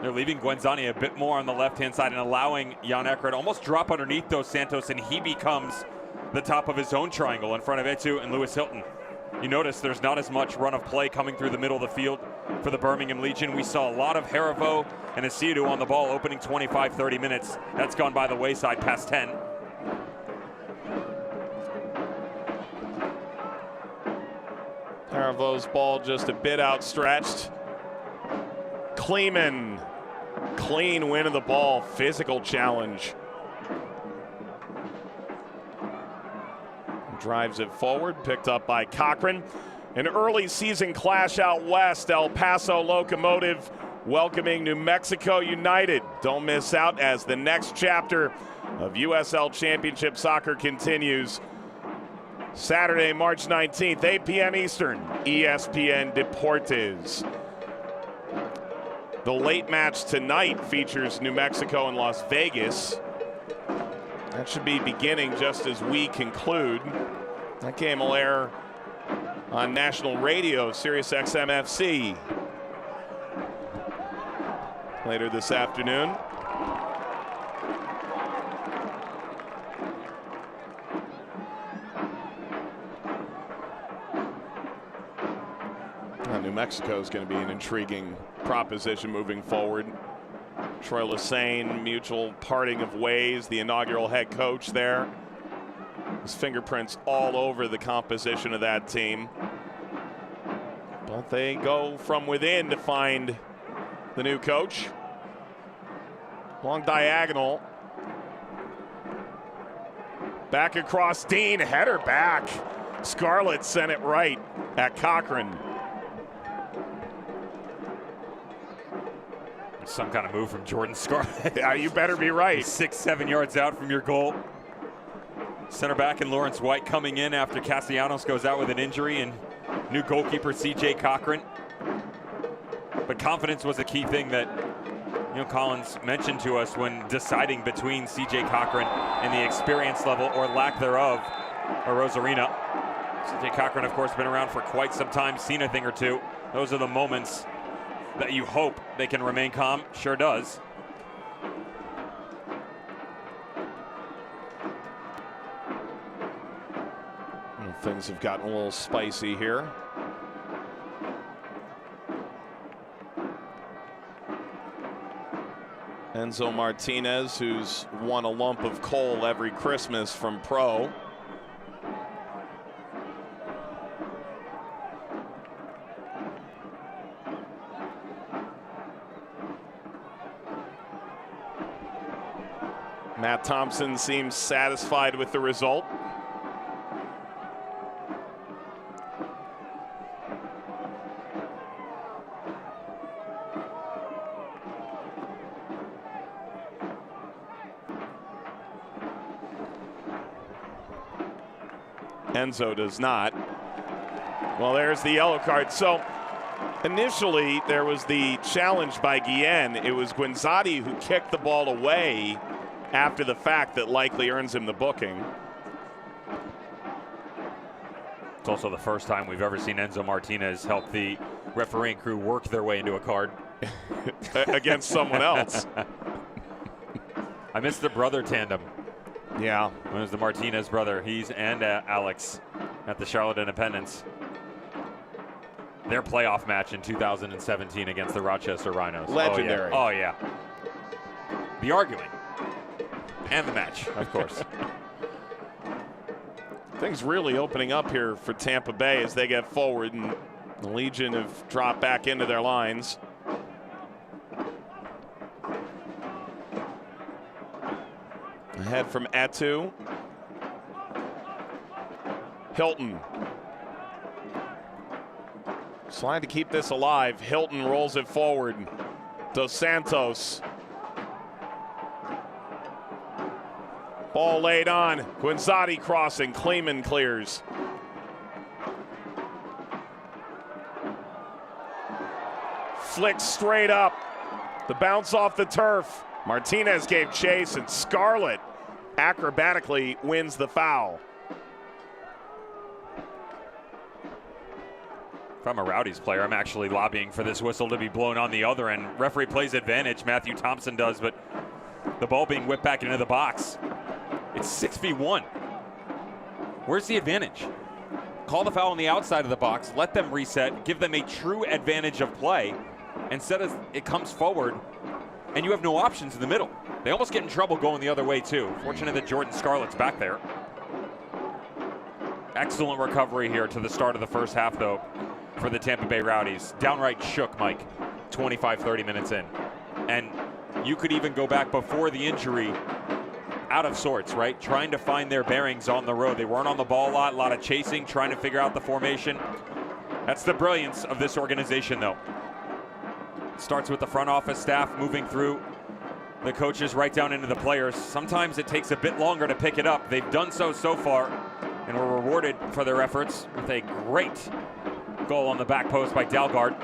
They're leaving Guenzani a bit more on the left-hand side and allowing Jan Ekra to almost drop underneath Dos Santos, and he becomes the top of his own triangle in front of Etu and Lewis Hilton. You notice there's not as much run of play coming through the middle of the field for the Birmingham Legion. We saw a lot of Harivo and Asidu on the ball opening 25-30 minutes. That's gone by the wayside past 10. Harivo's ball just a bit outstretched. Kleeman, clean win of the ball, physical challenge. Drives it forward, picked up by Cochran. An early season clash out west, El Paso Locomotive welcoming New Mexico United. Don't miss out as the next chapter of USL Championship Soccer continues. Saturday, March 19th, 8 p.m. Eastern, ESPN Deportes. The late match tonight features New Mexico and Las Vegas. That should be beginning just as we conclude. That game will air on national radio, Sirius XM FC. Later this afternoon. New Mexico is going to be an intriguing proposition moving forward. Troy Lesane, mutual parting of ways, the inaugural head coach there. His fingerprints all over the composition of that team. But they go from within to find the new coach. Long diagonal. Back across Dean, header back. Scarlett sent it right at Cochran. Some kind of move from Jordan Scarlett. Yeah, you better be right. 6-7 yards out from your goal. Center back and Lawrence White coming in after Castellanos goes out with an injury, and new goalkeeper CJ Cochran. But confidence was a key thing that Collins mentioned to us when deciding between CJ Cochran and the experience level or lack thereof of Rosarina. CJ Cochran, of course, been around for quite some time, seen a thing or two. Those are the moments that you hope they can remain calm. Sure does. Well, things have gotten a little spicy here. Enzo Martinez, who's won a lump of coal every Christmas from Pro. Matt Thompson seems satisfied with the result. Enzo does not. Well, there's the yellow card. So initially there was the challenge by Guillen. It was Guenzani who kicked the ball away after the fact that likely earns him the booking. It's also the first time we've ever seen Enzo Martinez help the refereeing crew work their way into a card. Against someone else. I missed the brother tandem. Yeah. It was the Martinez brother. He's and Alex at the Charlotte Independence. Their playoff match in 2017 against the Rochester Rhinos. Legendary. Oh, yeah. the arguing, and the match, of course. Things really opening up here for Tampa Bay as they get forward, and the Legion have dropped back into their lines. Ahead from Etu. Hilton. Trying to keep this alive. Hilton rolls it forward. Dos Santos. Ball laid on. Guinzotti crossing. Kleeman clears. Flicks straight up. The bounce off the turf. Martinez gave chase, and Scarlett acrobatically wins the foul. If I'm a Rowdies player, I'm actually lobbying for this whistle to be blown on the other end. Referee plays advantage, Matthew Thompson does, but the ball being whipped back into the box. It's 6v1. Where's the advantage? Call the foul on the outside of the box, let them reset, give them a true advantage of play. Instead of it comes forward, and you have no options in the middle. They almost get in trouble going the other way too. Fortunate that Jordan Scarlett's back there. Excellent recovery here to the start of the first half though for the Tampa Bay Rowdies. Downright shook, Mike, 25-30 minutes in. And you could even go back before the injury, out of sorts, right? Trying to find their bearings on the road. They weren't on the ball a lot of chasing, trying to figure out the formation. That's the brilliance of this organization though. Starts with the front office staff moving through the coaches right down into the players. Sometimes it takes a bit longer to pick it up. They've done so far and were rewarded for their efforts with a great goal on the back post by Dalgard.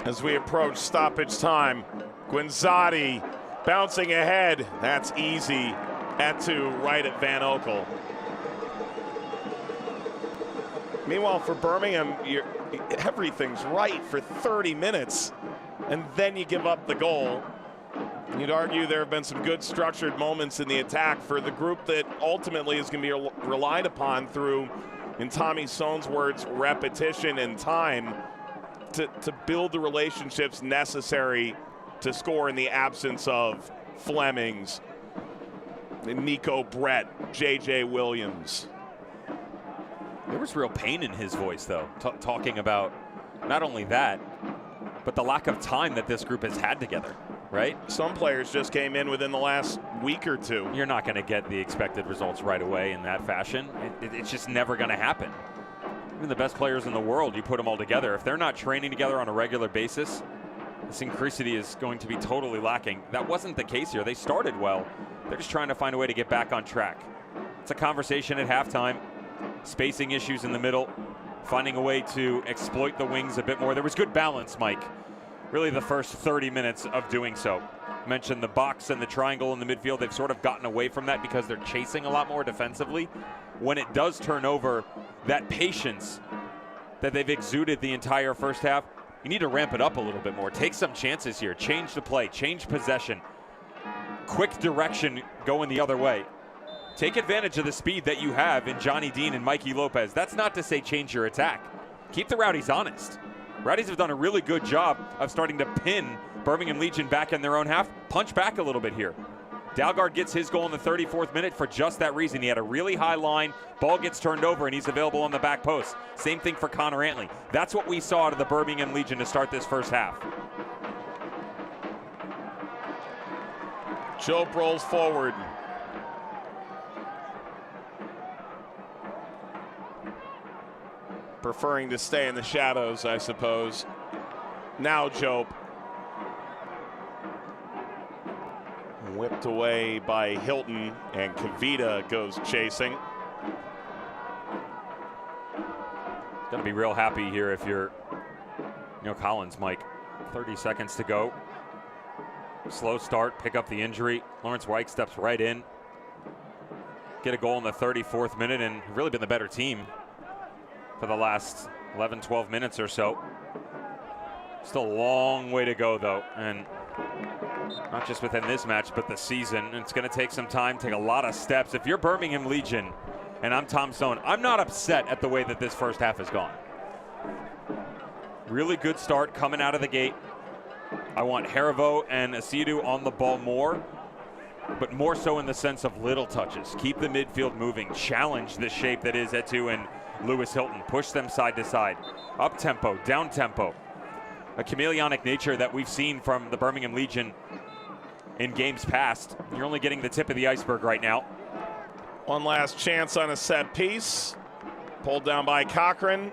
As we approach stoppage time, Guinzotti bouncing ahead. That's easy. Etu right at Van Oekel. Meanwhile, for Birmingham, everything's right for 30 minutes, and then you give up the goal. You'd argue there have been some good structured moments in the attack for the group that ultimately is going to be relied upon through, in Tommy Sohn's words, repetition and time to build the relationships necessary to score in the absence of Flemings, Nico Brett, J.J. Williams. There was real pain in his voice, though, talking about not only that, but the lack of time that this group has had together, right? Some players just came in within the last week or two. You're not going to get the expected results right away in that fashion. It's just never going to happen. Even the best players in the world, you put them all together. If they're not training together on a regular basis, the synchronicity is going to be totally lacking. That wasn't the case here. They started well. They're just trying to find a way to get back on track. It's a conversation at halftime. Spacing issues in the middle, finding a way to exploit the wings a bit more. There was good balance, Mike. Really the first 30 minutes of doing so. Mentioned the box and the triangle in the midfield. They've sort of gotten away from that because they're chasing a lot more defensively. When it does turn over, that patience that they've exuded the entire first half, you need to ramp it up a little bit more. Take some chances here. Change the play, change possession. Quick direction going the other way. Take advantage of the speed that you have in Johnny Dean and Mikey Lopez. That's not to say change your attack. Keep the Rowdies honest. Rowdies have done a really good job of starting to pin Birmingham Legion back in their own half. Punch back a little bit here. Dalgard gets his goal in the 34th minute for just that reason. He had a really high line. Ball gets turned over, and he's available on the back post. Same thing for Connor Antley. That's what we saw out of the Birmingham Legion to start this first half. Jope rolls forward. Preferring to stay in the shadows, I suppose. Now Jope. Whipped away by Hilton, and Kavita goes chasing. Gonna be real happy here if you're Neil Collins, Mike. 30 seconds to go. Slow start, pick up the injury. Lawrence White steps right in. Get a goal in the 34th minute, and really been the better team for the last 11, 12 minutes or so. Still a long way to go, though, and not just within this match, but the season. It's going to take some time, take a lot of steps. If you're Birmingham Legion and I'm Tom Sohn, I'm not upset at the way that this first half has gone. Really good start coming out of the gate. I want Haribo and Asidu on the ball more, but more so in the sense of little touches. Keep the midfield moving, challenge the shape that is Etu and Lewis Hilton, push them side to side, up tempo, down tempo. A chameleonic nature that we've seen from the Birmingham Legion in games past. You're only getting the tip of the iceberg right now. One last chance on a set piece. Pulled down by Cochran.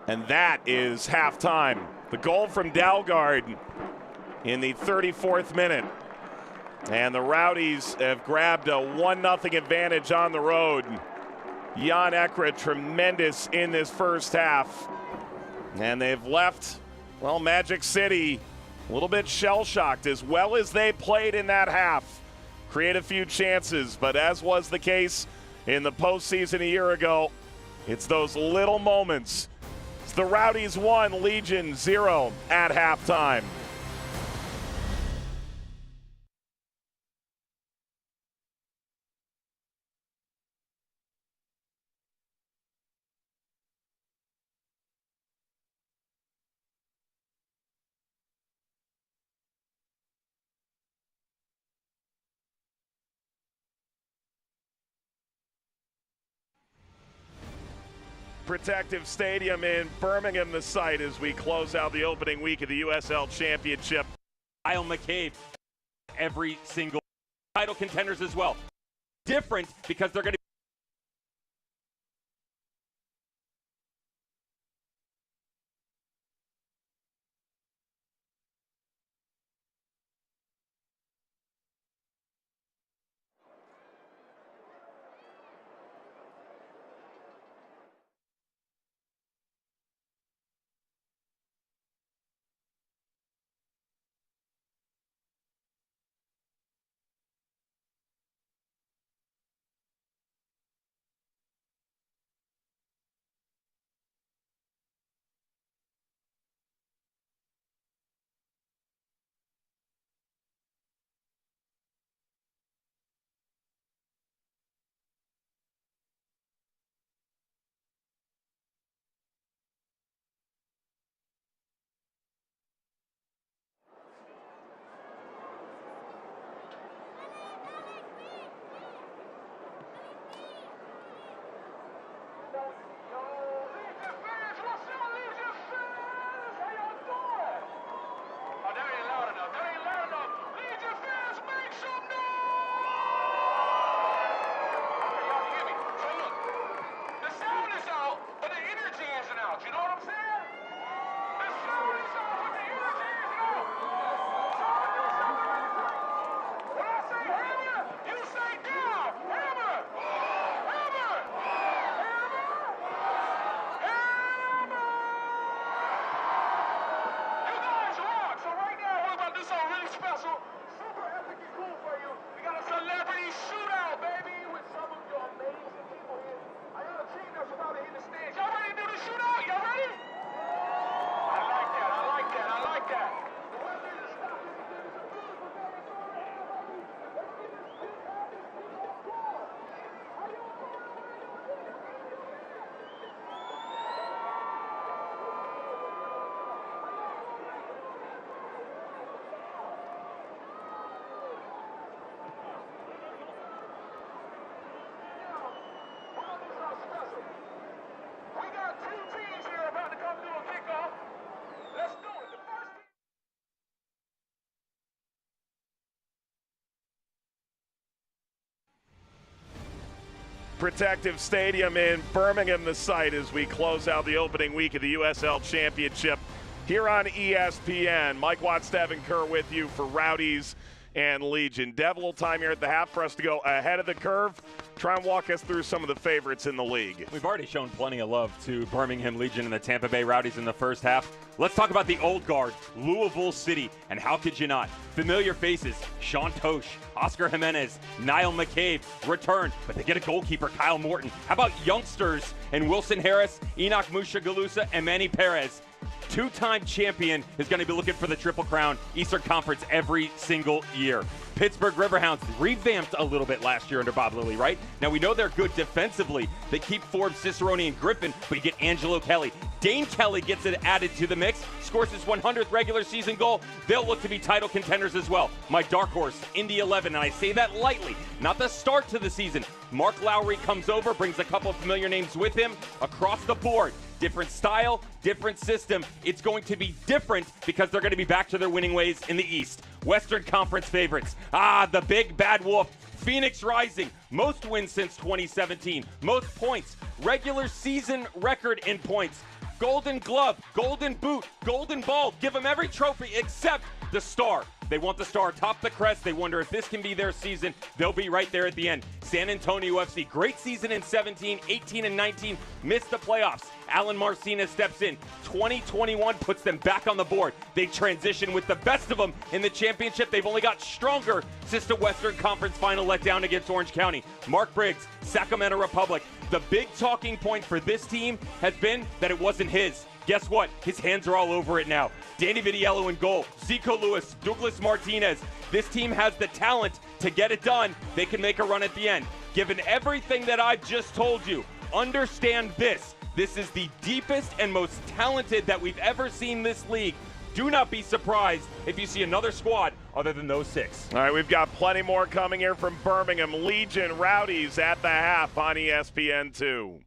And that is halftime. The goal from Dalgard in the 34th minute. And the Rowdies have grabbed a 1-0 advantage on the road. Jan Ekra tremendous in this first half. And they've left, well, Magic City a little bit shell-shocked as well as they played in that half. Create a few chances, but as was the case in the postseason a year ago, it's those little moments. It's the Rowdies 1, Legion 0 at halftime. Protective Stadium in Birmingham, the site as we close out the opening week of the USL Championship. Kyle McCabe, every single title contenders as well. Different because they're going to Protective Stadium in Birmingham, the site as we close out the opening week of the USL Championship here on ESPN. Mike Watts, Devin Kerr with you for Rowdies and Legion. Dev, a little time here at the half for us to go ahead of the curve. Try and walk us through some of the favorites in the league. We've already shown plenty of love to Birmingham Legion and the Tampa Bay Rowdies in the first half. Let's talk about the old guard, Louisville City, and how could you not? Familiar faces, Sean Tosh, Oscar Jimenez, Niall McCabe return, but they get a goalkeeper, Kyle Morton. How about youngsters and Wilson Harris, Enoch Mushagalusa, and Manny Perez? Two-time champion is going to be looking for the Triple Crown Eastern Conference every single year. Pittsburgh Riverhounds revamped a little bit last year under Bob Lilly, right? Now we know they're good defensively. They keep Forbes, Cicerone, and Griffin, but you get Angelo Kelly. Dane Kelly gets it added to the mix, scores his 100th regular season goal. They'll look to be title contenders as well. My dark horse, Indy 11, and I say that lightly, not the start to the season. Mark Lowry comes over, brings a couple of familiar names with him across the board. Different style, different system. It's going to be different because they're going to be back to their winning ways in the East. Western Conference favorites. The big bad wolf. Phoenix Rising. Most wins since 2017. Most points. Regular season record in points. Golden Glove, Golden Boot, Golden Ball. Give them every trophy except the star. They want the star atop the crest. They wonder if this can be their season. They'll be right there at the end. San Antonio FC, great season in 17, 18, and 19. Missed the playoffs. Alan Marcinez steps in. 2021 puts them back on the board. They transition with the best of them in the championship. They've only got stronger since the Western Conference final letdown against Orange County. Mark Briggs, Sacramento Republic. The big talking point for this team has been that it wasn't his. Guess what? His hands are all over it now. Danny Vitiello in goal. Zico Lewis, Douglas Martinez. This team has the talent to get it done. They can make a run at the end. Given everything that I've just told you, understand this. This is the deepest and most talented that we've ever seen this league. Do not be surprised if you see another squad other than those 6. All right, we've got plenty more coming here from Birmingham. Legion Rowdies at the half on ESPN2.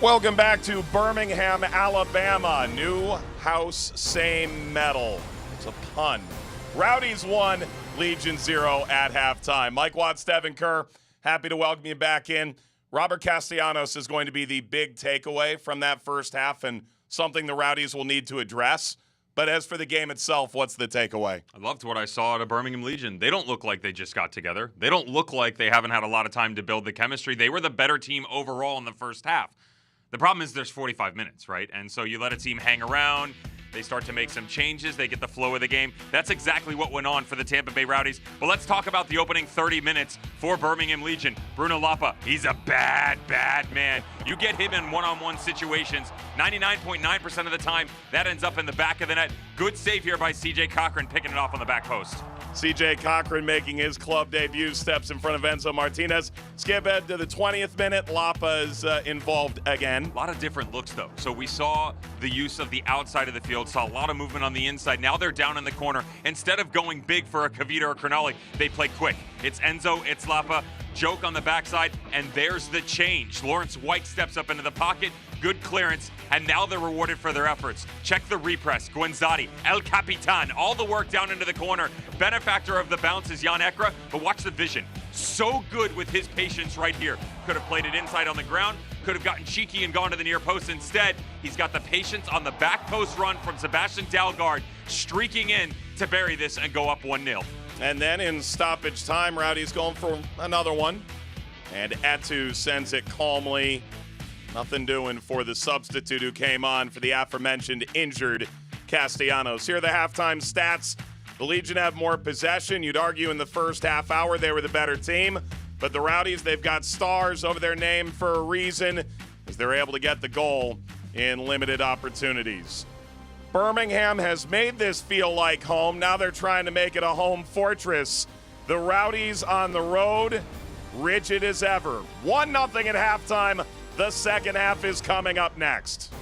Welcome back to Birmingham, Alabama. New house, same metal. It's a pun. Rowdies 1, Legion 0 at halftime. Mike Watts, Devin Kerr, happy to welcome you back in. Robert Castellanos is going to be the big takeaway from that first half, and something the Rowdies will need to address. But as for the game itself, what's the takeaway? I loved what I saw at a Birmingham Legion. They don't look like they just got together. They don't look like they haven't had a lot of time to build the chemistry. They were the better team overall in the first half. The problem is there's 45 minutes, right? And so you let a team hang around. They start to make some changes. They get the flow of the game. That's exactly what went on for the Tampa Bay Rowdies. But let's talk about the opening 30 minutes for Birmingham Legion. Bruno Lapa, he's a bad, bad man. You get him in one-on-one situations, 99.9% of the time, that ends up in the back of the net. Good save here by C.J. Cochran, picking it off on the back post. C.J. Cochran making his club debut, steps in front of Enzo Martinez. Skip ahead to the 20th minute. Lapa is involved again. A lot of different looks, though. So we saw the use of the outside of the field, saw a lot of movement on the inside. Now they're down in the corner. Instead of going big for a Kavita or Crognali, they play quick. It's Enzo, it's Lapa, Joke on the backside, and there's the change. Lawrence White steps up into the pocket, good clearance, and now they're rewarded for their efforts. Check the repress. Guenzati, El Capitan, all the work down into the corner. Benefactor of the bounce is Jan Ekra, but watch the vision. So good with his patience right here. Could have played it inside on the ground, could have gotten cheeky and gone to the near post. Instead, he's got the patience on the back post run from Sebastian Dalgard, streaking in to bury this and go up 1-0. And then in stoppage time, Rowdy's going for another one. And Atu sends it calmly. Nothing doing for the substitute who came on for the aforementioned injured Castellanos. Here are the halftime stats. The Legion have more possession. You'd argue in the first half hour they were the better team. But the Rowdies, they've got stars over their name for a reason, as they're able to get the goal in limited opportunities. Birmingham has made this feel like home. Now they're trying to make it a home fortress. The Rowdies on the road, rigid as ever. 1-0 at halftime. The second half is coming up next.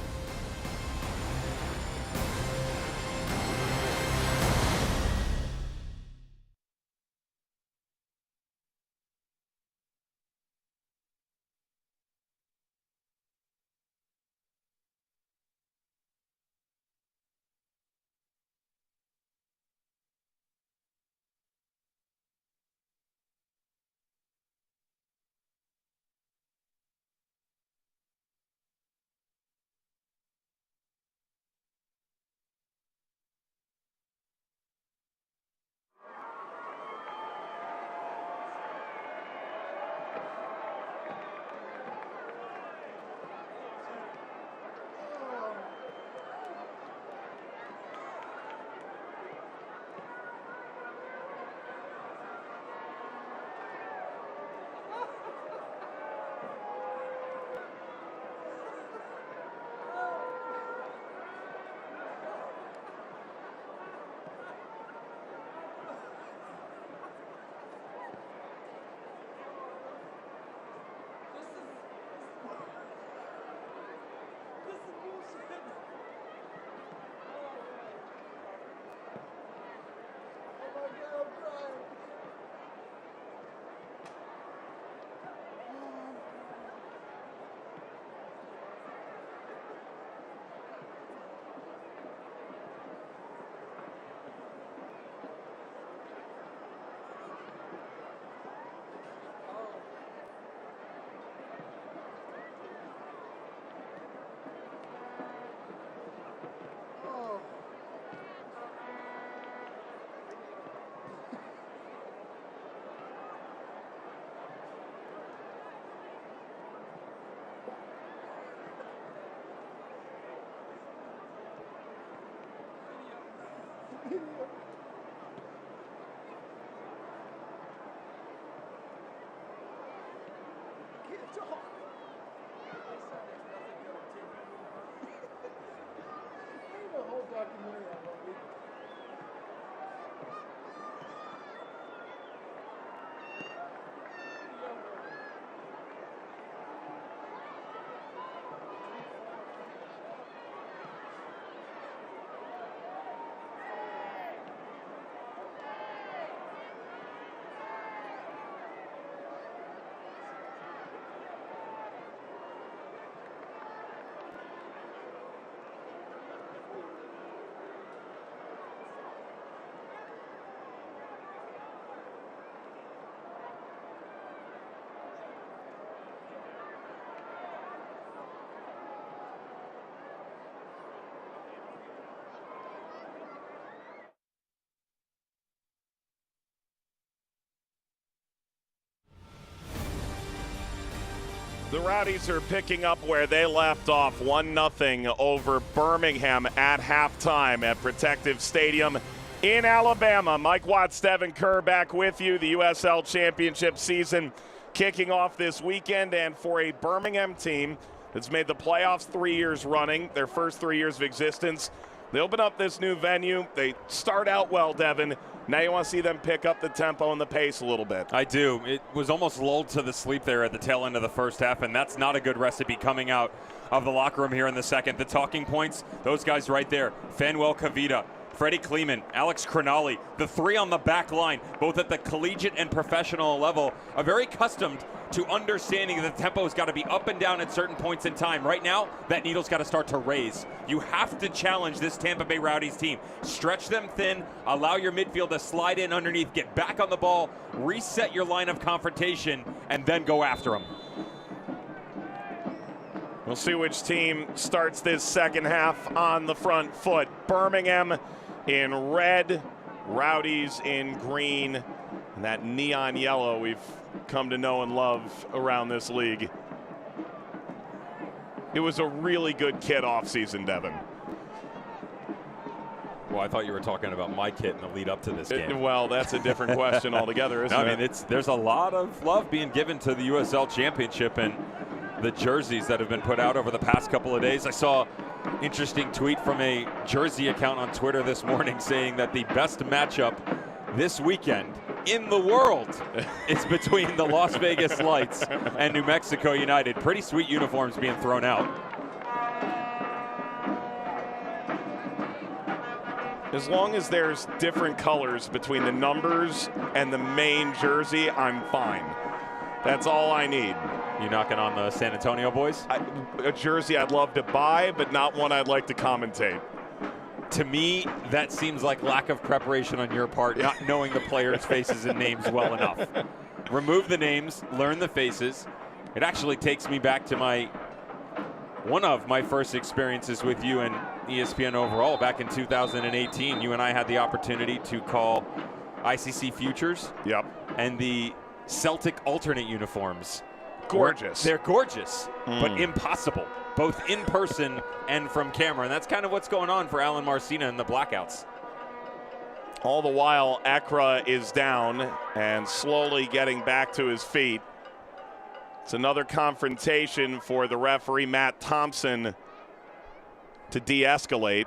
The Rowdies are picking up where they left off, 1-0 over Birmingham at halftime at Protective Stadium in Alabama. Mike Watts, Devin Kerr back with you. The USL Championship season kicking off this weekend, and for a Birmingham team that's made the playoffs 3 years running, their first 3 years of existence, they open up this new venue. They start out well, Devin. Now you want to see them pick up the tempo and the pace a little bit. I do. It was almost lulled to the sleep there at the tail end of the first half, and that's not a good recipe coming out of the locker room here in the second. The talking points, those guys right there, Fanuel Kavita, Freddie Kleeman, Alex Cronali, the three on the back line, both at the collegiate and professional level, are very accustomed to understanding that the tempo's got to be up and down at certain points in time. Right now, that needle's got to start to raise. You have to challenge this Tampa Bay Rowdies team. Stretch them thin, allow your midfield to slide in underneath, get back on the ball, reset your line of confrontation, and then go after them. We'll see which team starts this second half on the front foot. Birmingham in red, Rowdies in green, and that neon yellow we've come to know and love around this league. It was a really good kit off season, Devin. Well, I thought you were talking about my kit in the lead up to this game. Well, that's a different question altogether, isn't it? I mean, there's a lot of love being given to the USL Championship and the jerseys that have been put out over the past couple of days. I saw an interesting tweet from a jersey account on Twitter this morning saying that the best matchup this weekend in the world is between the Las Vegas Lights and New Mexico United. Pretty sweet uniforms being thrown out. As long as there's different colors between the numbers and the main jersey, I'm fine. That's all I need. You knocking on the San Antonio boys? A jersey I'd love to buy, but not one I'd like to commentate. To me, that seems like lack of preparation on your part, not knowing the players' faces and names well enough. Remove the names, learn the faces. It actually takes me back to one of my first experiences with you and ESPN overall back in 2018. You and I had the opportunity to call ICC Futures. Yep. And the Celtic alternate uniforms. Gorgeous. They're gorgeous, but impossible, both in person and from camera. And that's kind of what's going on for Alan Marcina and the Blackouts. All the while, Ekra is down and slowly getting back to his feet. It's another confrontation for the referee, Matt Thompson, to de-escalate.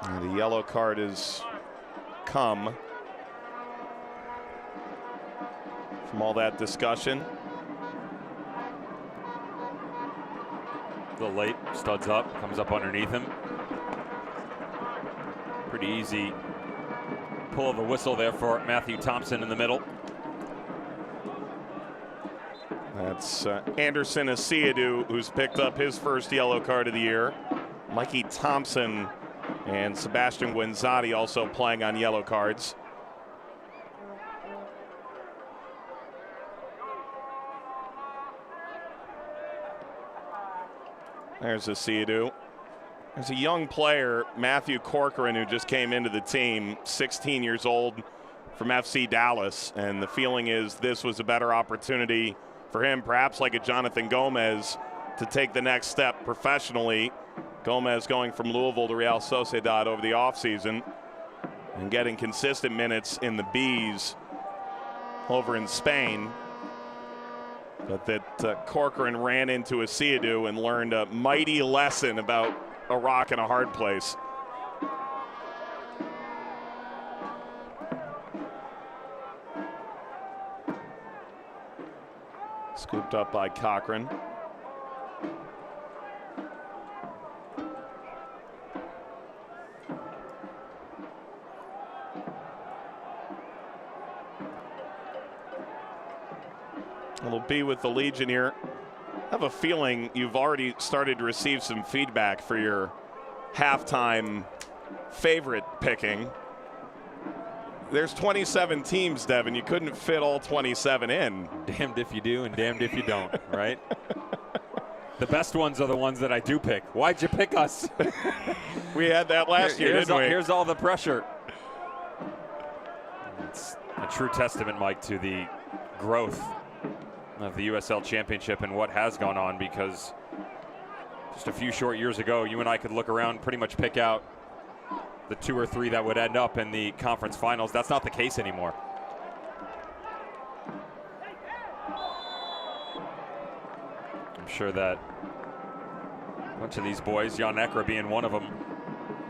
And the yellow card is come from all that discussion. A little late, studs up, comes up underneath him. Pretty easy pull of the whistle there for Matthew Thompson in the middle. That's Anderson Asiadu, who's picked up his first yellow card of the year. Mikey Thompson and Sebastian Guenzati also playing on yellow cards. There's Asiadu. There's a young player, Matthew Corcoran, who just came into the team, 16 years old from FC Dallas. And the feeling is this was a better opportunity for him, perhaps like a Jonathan Gomez, to take the next step professionally. Gomez going from Louisville to Real Sociedad over the offseason and getting consistent minutes in the B's over in Spain. But that Corcoran ran into Asiadu and learned a mighty lesson about a rock and a hard place. Scooped up by Cochran. It'll be with the Legion here. I have a feeling you've already started to receive some feedback for your halftime favorite picking. There's 27 teams, Devin. You couldn't fit all 27 in. Damned if you do and damned if you don't, right? The best ones are the ones that I do pick. Why'd you pick us? We had that last year, didn't we? Here's all the pressure. A true testament, Mike, to the growth of the USL Championship and what has gone on, because just a few short years ago, you and I could look around, pretty much pick out the 2 or 3 that would end up in the conference finals. That's not the case anymore. I'm sure that a bunch of these boys, Jan Ekra being one of them,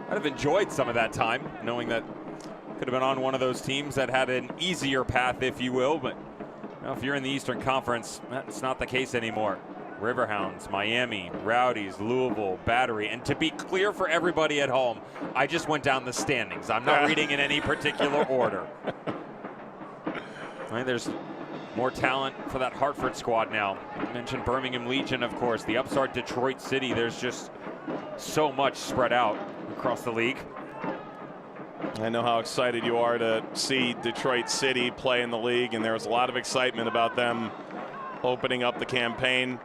might have enjoyed some of that time, knowing that could have been on one of those teams that had an easier path, if you will. But you know, if you're in the Eastern Conference, that's not the case anymore. Riverhounds, Miami, Rowdies, Louisville, Battery. And to be clear for everybody at home, I just went down the standings. I'm not reading in any particular order. I mean, there's more talent for that Hartford squad now. I mentioned Birmingham Legion, of course. The upstart Detroit City. There's just so much spread out across the league. I know how excited you are to see Detroit City play in the league, and there was a lot of excitement about them opening up the campaign.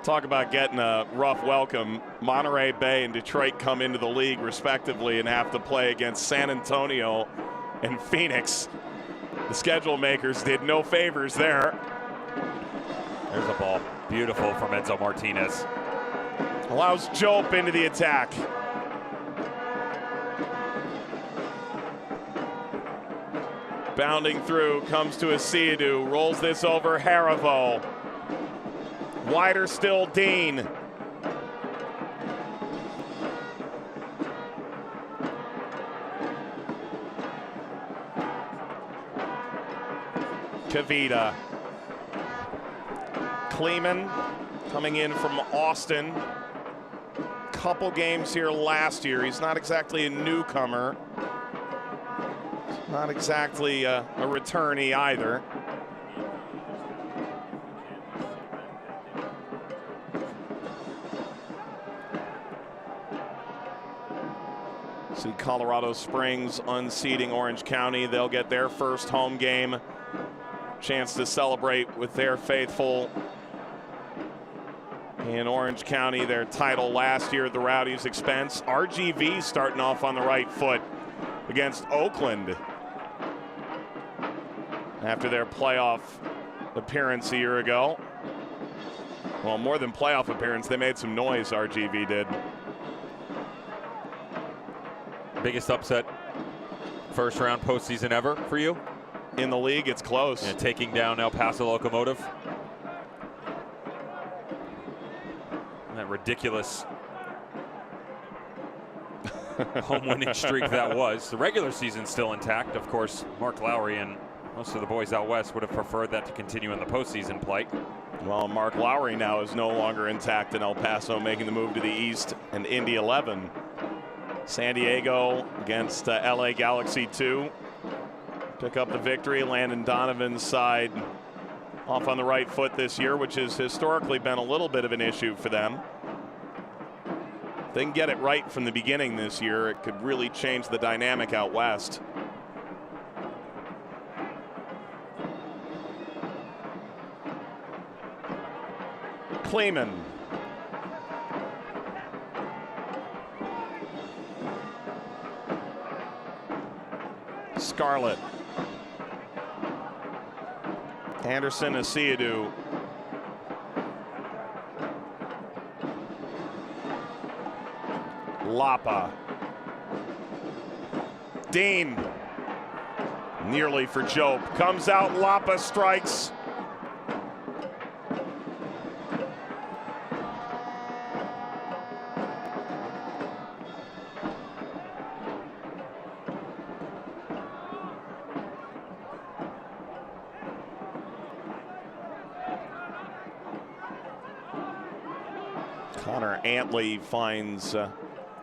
Talk about getting a rough welcome. Monterey Bay and Detroit come into the league respectively and have to play against San Antonio and Phoenix. The schedule makers did no favors there. There's a ball. Beautiful from Enzo Martinez. Allows Jope into the attack. Bounding through, comes to Asiadu, rolls this over Harivo. Wider still, Dean. Kavita. Kleeman coming in from Austin. Couple games here last year. He's not exactly a newcomer. Not exactly a returnee either. See Colorado Springs unseating Orange County. They'll get their first home game. Chance to celebrate with their faithful in Orange County, their title last year at the Rowdies' expense. RGV starting off on the right foot against Oakland after their playoff appearance a year ago. Well, more than playoff appearance, they made some noise, RGV did. Biggest upset first round postseason ever for you? In the league, it's close. Yeah, taking down El Paso Locomotive. That ridiculous home winning streak that was. The regular season's still intact. Of course, Mark Lowry and most of the boys out west would have preferred that to continue in the postseason play. Well, Mark Lowry now is no longer intact in El Paso, making the move to the east and Indy 11. San Diego against LA Galaxy 2. Pick up the victory. Landon Donovan's side off on the right foot this year, which has historically been a little bit of an issue for them. If they can get it right from the beginning this year, it could really change the dynamic out west. Kleeman. Scarlett. Anderson, Asiadu. Lapa. Dean. Nearly for Jope. Comes out, Lapa strikes. Connor Antley finds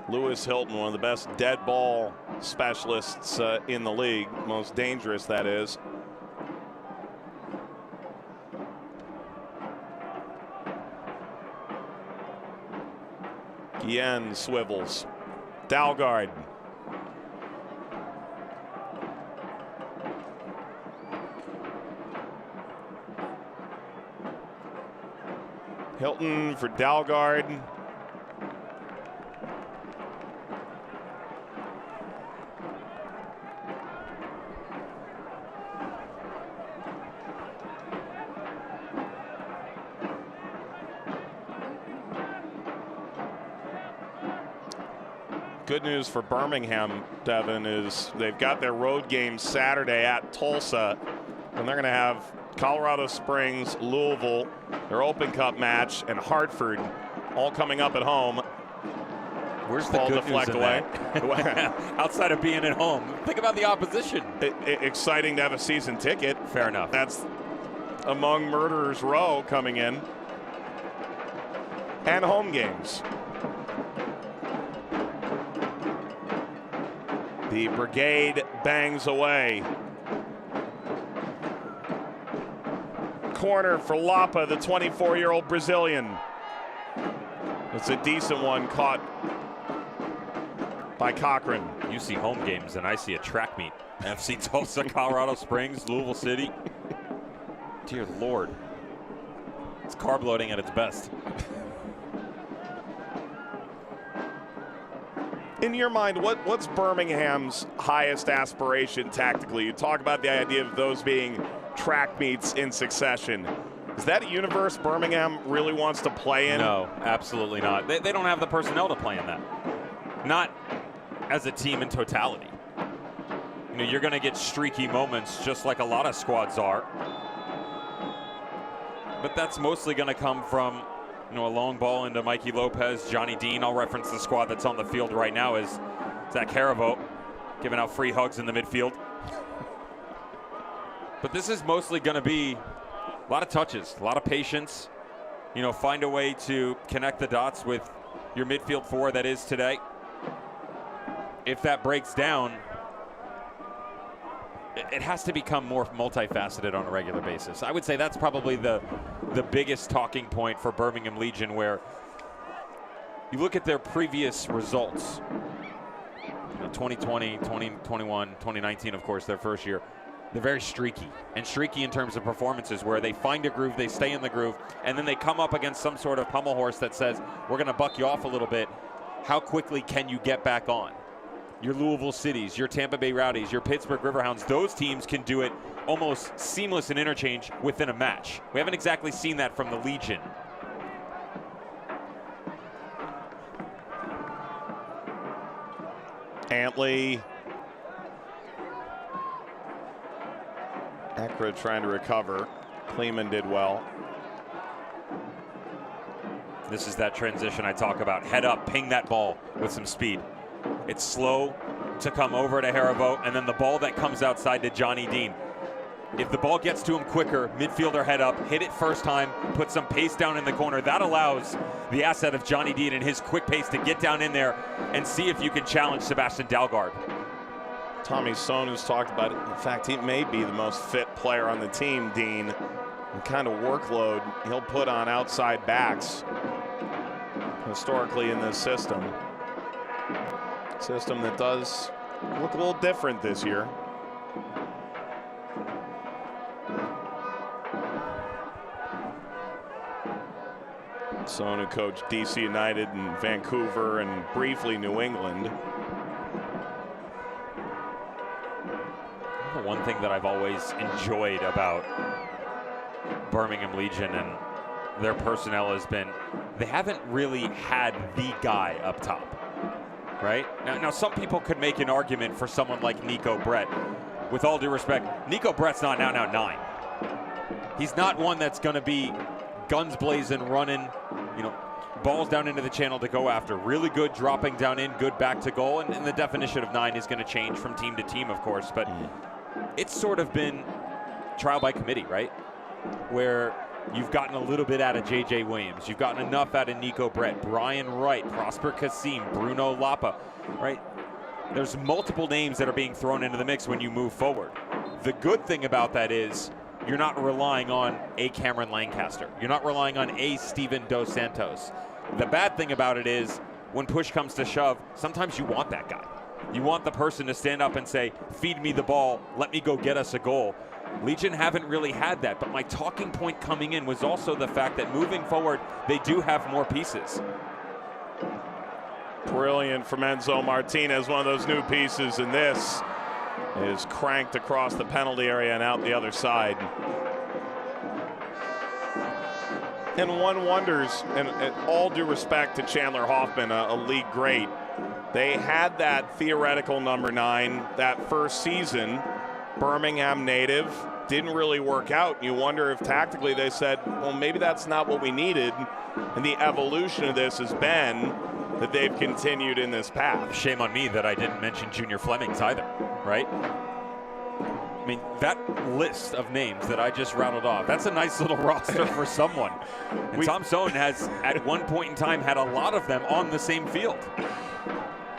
Lewis Hilton, one of the best dead ball specialists in the league. Most dangerous, that is. Guillen swivels. Dalgard. Hilton for Dalgard. Good news for Birmingham, Devin, is they've got their road game Saturday at Tulsa, and they're going to have Colorado Springs, Louisville, their Open Cup match, and Hartford all coming up at home. Where's the good news in that? Outside of being at home, think about the opposition. Exciting to have a season ticket. Fair enough. That's among Murderers Row coming in. And home games. The Brigade bangs away. Corner for Lapa, the 24-year-old Brazilian. It's a decent one caught by Cochran. You see home games and I see a track meet. FC Tulsa, Colorado Springs, Louisville City. Dear Lord. It's carb loading at its best. In your mind, what's Birmingham's highest aspiration tactically? You talk about the idea of those being track meets in succession. Is that a universe Birmingham really wants to play in? No, absolutely not. They don't have the personnel to play in that. Not as a team in totality. You know, you're going to get streaky moments just like a lot of squads are. But that's mostly going to come from, you know, a long ball into Mikey Lopez, Johnny Dean. I'll reference the squad that's on the field right now is Zach Haribo giving out free hugs in the midfield. But this is mostly going to be a lot of touches, a lot of patience. You know, find a way to connect the dots with your midfield four that is today. If that breaks down, it has to become more multifaceted on a regular basis. I would say that's probably the biggest talking point for Birmingham Legion, where you look at their previous results. 2020, 2021, 2019, of course, their first year. They're very streaky, and streaky in terms of performances where they find a groove, they stay in the groove, and then they come up against some sort of pummel horse that says, we're going to buck you off a little bit. How quickly can you get back on? Your Louisville Cities, your Tampa Bay Rowdies, your Pittsburgh Riverhounds, those teams can do it almost seamless in interchange within a match. We haven't exactly seen that from the Legion. Antley. Ekra trying to recover. Kleeman did well. This is that transition I talk about. Head up, ping that ball with some speed. It's slow to come over to Haribo, and then the ball that comes outside to Johnny Dean. If the ball gets to him quicker, midfielder head up, hit it first time, put some pace down in the corner. That allows the asset of Johnny Dean and his quick pace to get down in there and see if you can challenge Sebastian Dalgard. Tommy Sonu's talked about it. In fact, he may be the most fit player on the team, Dean. The kind of workload he'll put on outside backs historically in this system. System that does look a little different this year. Sonu coached DC United and Vancouver and briefly New England. The one thing that I've always enjoyed about Birmingham Legion and their personnel has been they haven't really had the guy up top, right? Now some people could make an argument for someone like Nico Brett. With all due respect, Nico Brett's not now 9. He's not one that's going to be guns blazing, running, you know, balls down into the channel to go after. Really good dropping down in, good back to goal, and the definition of 9 is going to change from team to team, of course, but it's sort of been trial by committee, right? Where you've gotten a little bit out of J.J. Williams. You've gotten enough out of Nico Brett, Brian Wright, Prosper Kasim, Bruno Lapa, right? There's multiple names that are being thrown into the mix when you move forward. The good thing about that is you're not relying on a Cameron Lancaster. You're not relying on a Steven Dos Santos. The bad thing about it is when push comes to shove, sometimes you want that guy. You want the person to stand up and say, feed me the ball, let me go get us a goal. Legion haven't really had that, but my talking point coming in was also the fact that moving forward, they do have more pieces. Brilliant from Enzo Martinez, one of those new pieces, and this is cranked across the penalty area and out the other side. And one wonders, and all due respect to Chandler Hoffman, a league great, they had that theoretical number 9 that first season, Birmingham native, didn't really work out. You wonder if tactically they said, well, maybe that's not what we needed. And the evolution of this has been that they've continued in this path. Shame on me that I didn't mention Junior Flemings either, right? I mean, that list of names that I just rattled off, that's a nice little roster for someone. And Tom Sohn has, at one point in time, had a lot of them on the same field.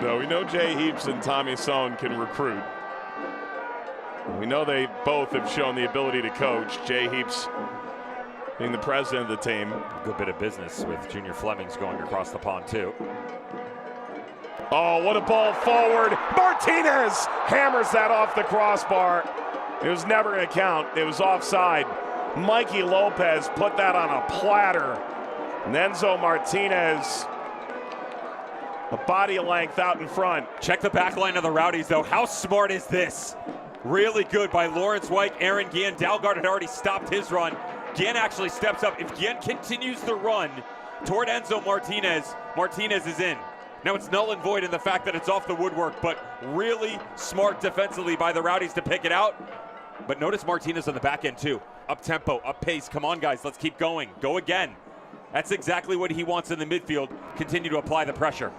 No, we know Jay Heaps and Tommy Sohn can recruit. We know they both have shown the ability to coach. Jay Heaps being the president of the team. A good bit of business with Junior Flemings going across the pond, too. Oh, what a ball forward. Martinez hammers that off the crossbar. It was never going to count. It was offside. Mikey Lopez put that on a platter. And Enzo Martinez, a body length out in front. Check the back line of the Rowdies, though. How smart is this? Really good by Lawrence White, Aaron Guillen. Dalgard had already stopped his run. Guillen actually steps up. If Guillen continues the run toward Enzo Martinez, Martinez is in. Now it's null and void in the fact that it's off the woodwork, but really smart defensively by the Rowdies to pick it out. But notice Martinez on the back end too. Up tempo, up pace. Come on, guys, let's keep going. Go again. That's exactly what he wants in the midfield. Continue to apply the pressure.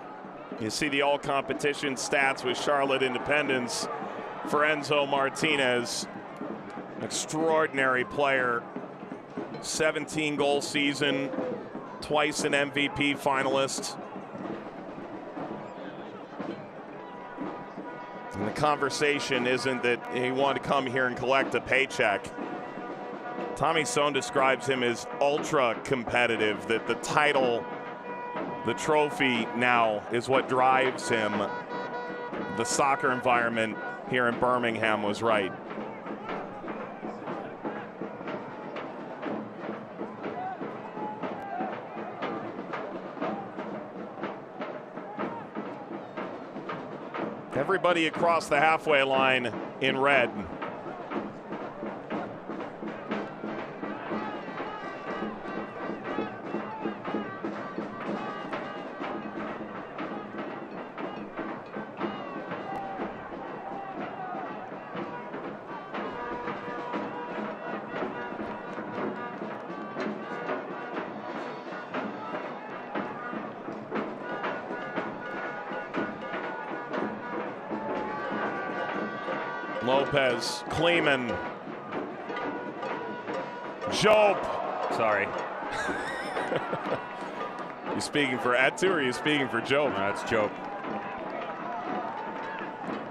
You see the all-competition stats with Charlotte Independence for Enzo Martinez. Extraordinary player. 17-goal season, twice an MVP finalist. And the conversation isn't that he wanted to come here and collect a paycheck. Tommy Sohn describes him as ultra competitive, that the title, the trophy now is what drives him. The soccer environment here in Birmingham was right. Everybody across the halfway line in red. Lopez, Kleeman, Job. Sorry. You speaking for Etu or are you speaking for Job? No, it's Job.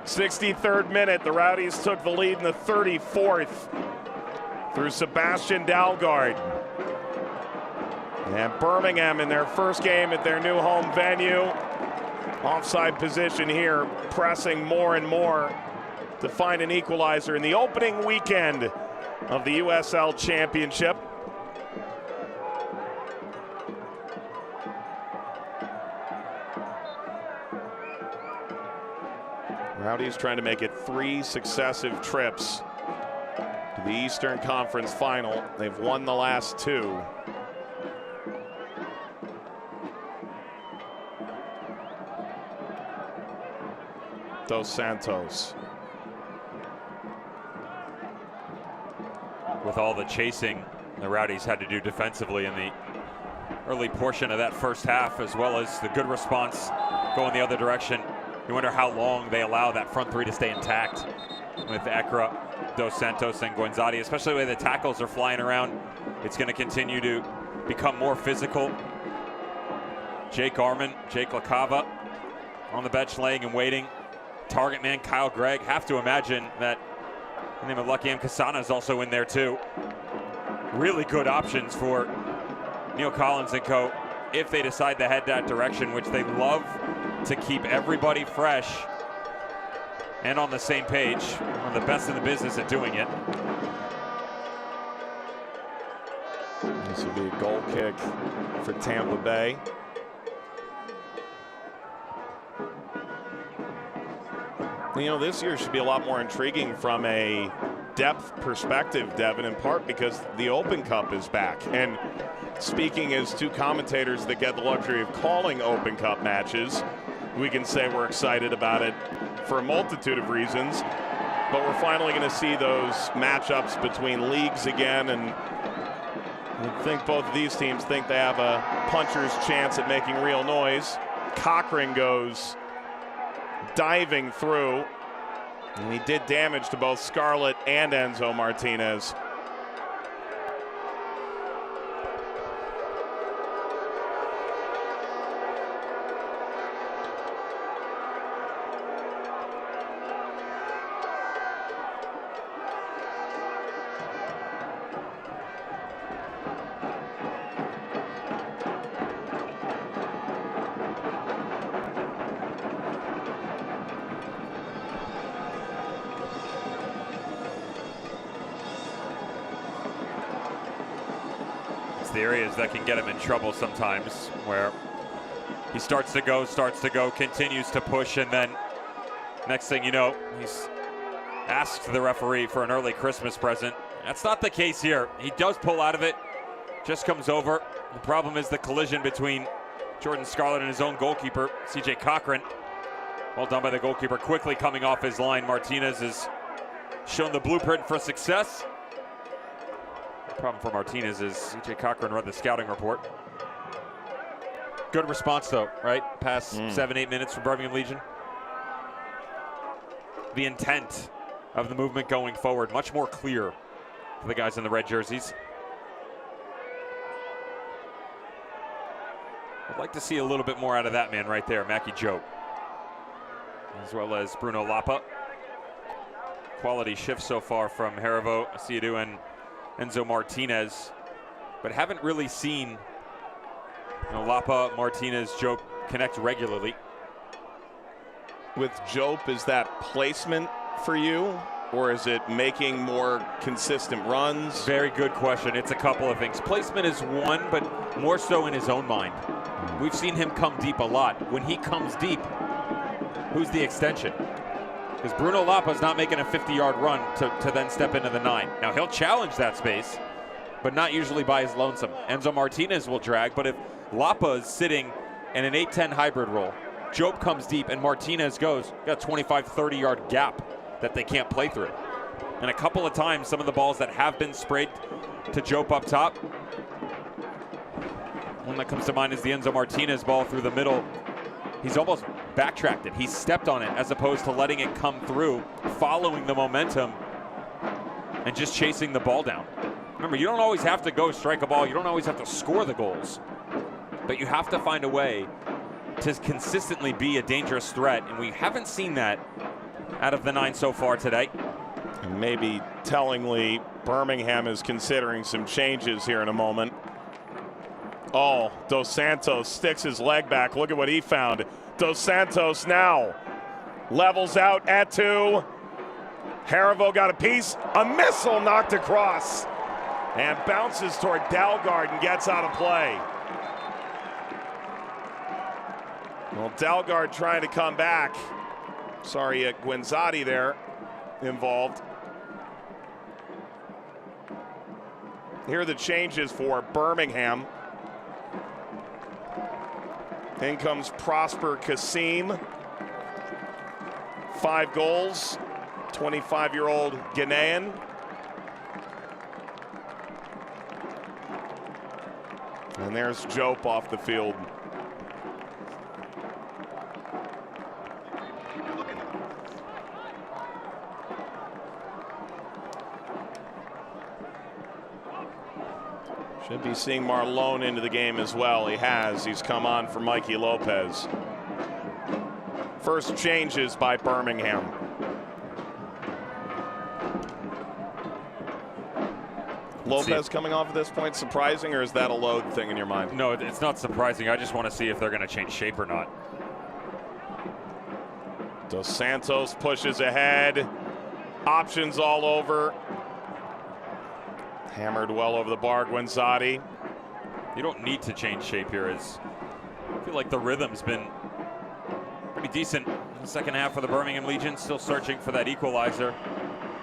63rd minute, the Rowdies took the lead in the 34th through Sebastian Dalgard. And Birmingham in their first game at their new home venue. Offside position here, pressing more and more to find an equalizer in the opening weekend of the USL Championship. Rowdies trying to make it 3 successive trips to the Eastern Conference Final. They've won the last 2. Dos Santos. With all the chasing the Rowdies had to do defensively in the early portion of that first half, as well as the good response going the other direction. You wonder how long they allow that front 3 to stay intact with Ekra, Dos Santos, and Guenzati, especially the way the tackles are flying around. It's going to continue to become more physical. Jake Arman, Jake LaCava on the bench laying and waiting. Target man Kyle Gregg. Have to imagine that the name of Lucky M. Kasana is also in there too. Really good options for Neil Collins and co. if they decide to head that direction, which they love to keep everybody fresh and on the same page. One of the best in the business at doing it. This will be a goal kick for Tampa Bay. You know, this year should be a lot more intriguing from a depth perspective, Devin, in part because the Open Cup is back. And speaking as two commentators that get the luxury of calling Open Cup matches, we can say we're excited about it for a multitude of reasons. But we're finally going to see those matchups between leagues again, and I think both of these teams think they have a puncher's chance at making real noise. Cochran goes diving through, and he did damage to both Scarlett and Enzo Martinez. The areas that can get him in trouble sometimes, where he starts to go, continues to push, and then next thing you know, he's asked the referee for an early Christmas present. That's not the case here. He does pull out of it, just comes over. The problem is the collision between Jordan Scarlett and his own goalkeeper, CJ Cochran. Well done by the goalkeeper, quickly coming off his line. Martinez has shown the blueprint for success. Problem for Martinez is CJ Cochran read the scouting report. Good response though, right? Past 7-8 minutes from Birmingham Legion. The intent of the movement going forward, much more clear for the guys in the red jerseys. I'd like to see a little bit more out of that man right there, Mackie Joe. As well as Bruno Lapa. Quality shift so far from Harivo, Asiadu, and Enzo Martinez, but haven't really seen Lapa, Martinez, Jope connect regularly. With Jope, is that placement for you, or is it making more consistent runs? Very good question. It's a couple of things. Placement is one, but more so in his own mind. We've seen him come deep a lot. When he comes deep, who's the extension? Because Bruno Lapa's not making a 50-yard run to then step into the 9. Now, he'll challenge that space, but not usually by his lonesome. Enzo Martinez will drag, but if Lapa is sitting in an 8-10 hybrid role, Jope comes deep and Martinez goes, got a 25, 30-yard gap that they can't play through. And a couple of times, some of the balls that have been sprayed to Jope up top, one that comes to mind is the Enzo Martinez ball through the middle. He's almost backtracked it. He stepped on it as opposed to letting it come through, following the momentum and just chasing the ball down. Remember, you don't always have to go strike a ball. You don't always have to score the goals, but you have to find a way to consistently be a dangerous threat, and we haven't seen that out of the 9 so far today. And maybe tellingly, Birmingham is considering some changes here in a moment. Oh, Dos Santos sticks his leg back. Look at what he found. Dos Santos now levels out at 2. Harivo got a piece. A missile knocked across and bounces toward Dalgard and gets out of play. Well, Dalgard trying to come back. Sorry, Guenzati there involved. Here are the changes for Birmingham. In comes Prosper Kasim. 5 goals, 25-year-old Ghanaian. And there's Jope off the field. Should be seeing Marlon into the game as well. He has. He's come on for Mikey Lopez. First changes by Birmingham. Lopez coming off at this point, surprising, or is that a load thing in your mind? No, it's not surprising. I just want to see if they're going to change shape or not. Dos Santos pushes ahead. Options all over. Hammered well over the bar, Guenzati. You don't need to change shape here. I feel like the rhythm's been pretty decent in the second half for the Birmingham Legion. Still searching for that equalizer.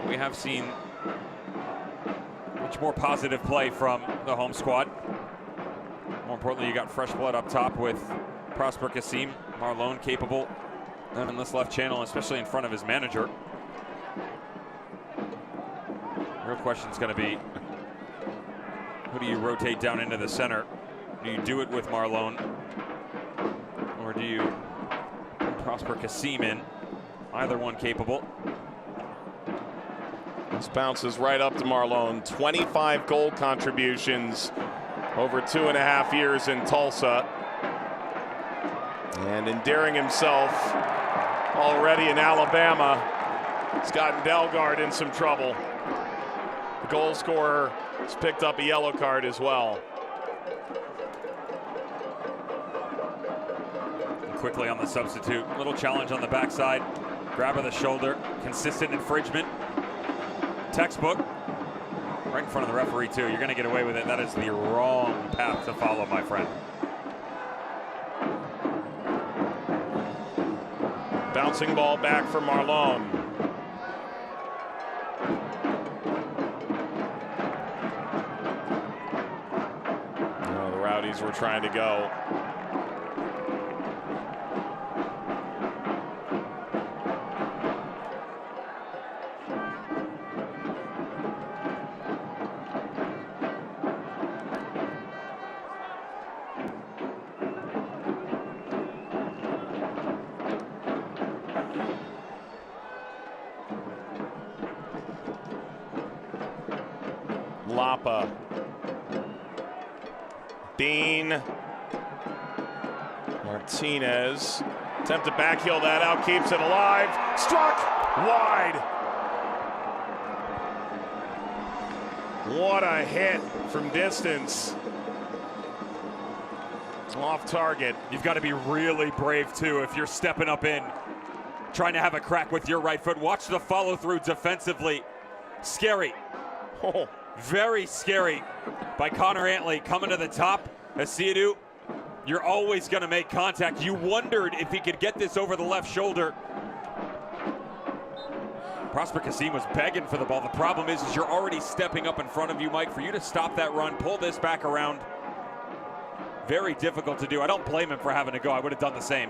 We have seen much more positive play from the home squad. importantly, you got fresh blood up top with Prosper Kasim, Marlon capable down in this left channel, especially in front of his manager. Real question is going to be, who do you rotate down into the center? Do you do it with Marlon, or do you Prosper Kasim in? Either one capable. This bounces right up to Marlon. 25 goal contributions over 2.5 years in Tulsa. And endearing himself already in Alabama. He's gotten Delgard in some trouble. The goal scorer has picked up a yellow card as well. Quickly on the substitute. Little challenge on the backside. Grab of the shoulder. Consistent infringement. Textbook. Right in front of the referee, too. You're going to get away with it. That is the wrong path to follow, my friend. Bouncing ball back for Marlon. Oh, the Rowdies were trying to go. Lapa. Dean. Martinez. Attempt to backheel that out, keeps it alive. Struck wide. What a hit from distance. Off target. You've got to be really brave, too, if you're stepping up in, trying to have a crack with your right foot. Watch the follow through defensively. Scary. Oh. Very scary by Connor Antley coming to the top. Asiadu, you're always going to make contact. You wondered if he could get this over the left shoulder. Prosper Kasim was begging for the ball. The problem is you're already stepping up in front of you, Mike. For you to stop that run, pull this back around, very difficult to do. I don't blame him for having to go. I would have done the same.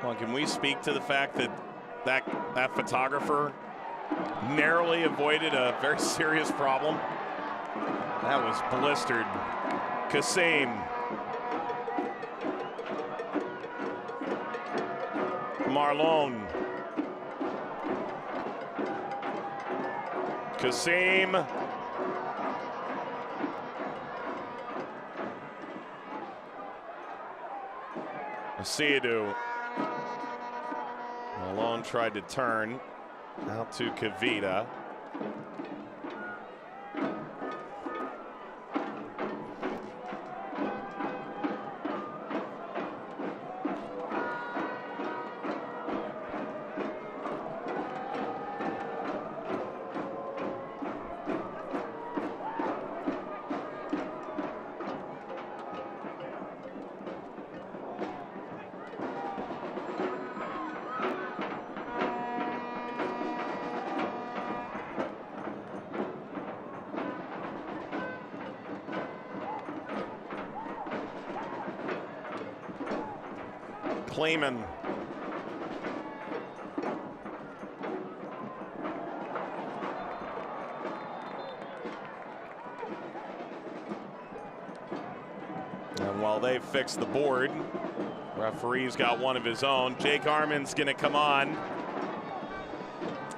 Well, can we speak to the fact that that photographer narrowly avoided a very serious problem? That was blistered. Kasim. Marlon. Kasim. Asiadu. Malone tried to turn out to Kavita. Clayman. And while they fix the board, referee's got one of his own. Jake Armin's going to come on.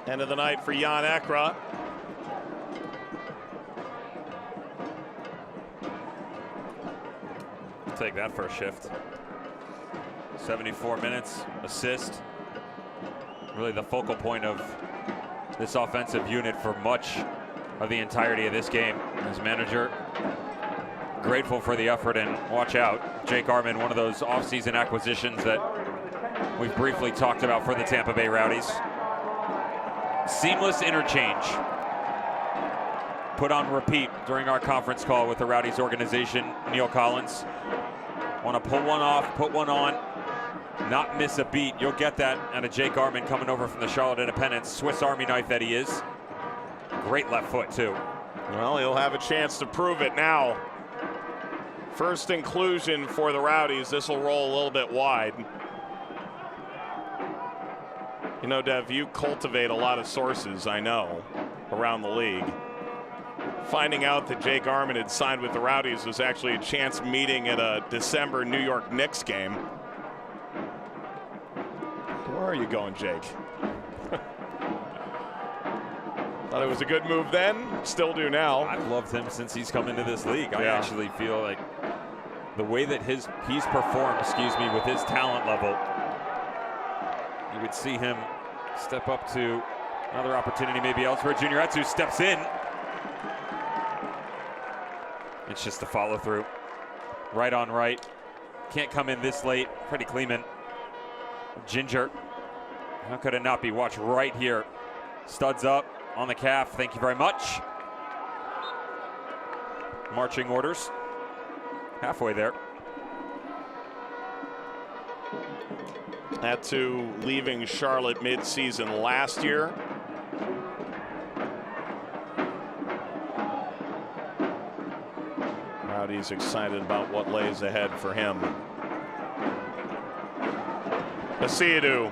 End of the night for Jan Ekra. Take that first shift. 74 minutes, assist. Really the focal point of this offensive unit for much of the entirety of this game. As manager, grateful for the effort, and watch out, Jake Armin, one of those offseason acquisitions that we've briefly talked about for the Tampa Bay Rowdies. Seamless interchange. Put on repeat during our conference call with the Rowdies organization, Neil Collins. Want to pull one off, put one on, not miss a beat. You'll get that out of Jake Armin coming over from the Charlotte Independents. Swiss Army knife that he is. Great left foot, too. Well, he'll have a chance to prove it now. First inclusion for the Rowdies. This will roll a little bit wide. You know, Dev, you cultivate a lot of sources, I know, around the league. Finding out that Jake Armand had signed with the Rowdies was actually a chance meeting at a December New York Knicks game. Where are you going, Jake? Thought it was a good move then, still do now. I've loved him since he's come into this league. I actually feel like the way that he's performed, with his talent level, you would see him step up to another opportunity maybe elsewhere. Junior Etsu steps in. It's just a follow through. Right on right. Can't come in this late. Freddie Kleeman. Ginger. How could it not be? Watch right here. Studs up on the calf. Thank you very much. Marching orders. Halfway there. Etsu leaving Charlotte mid-season last year. Rowdy's excited about what lays ahead for him. Asiadu.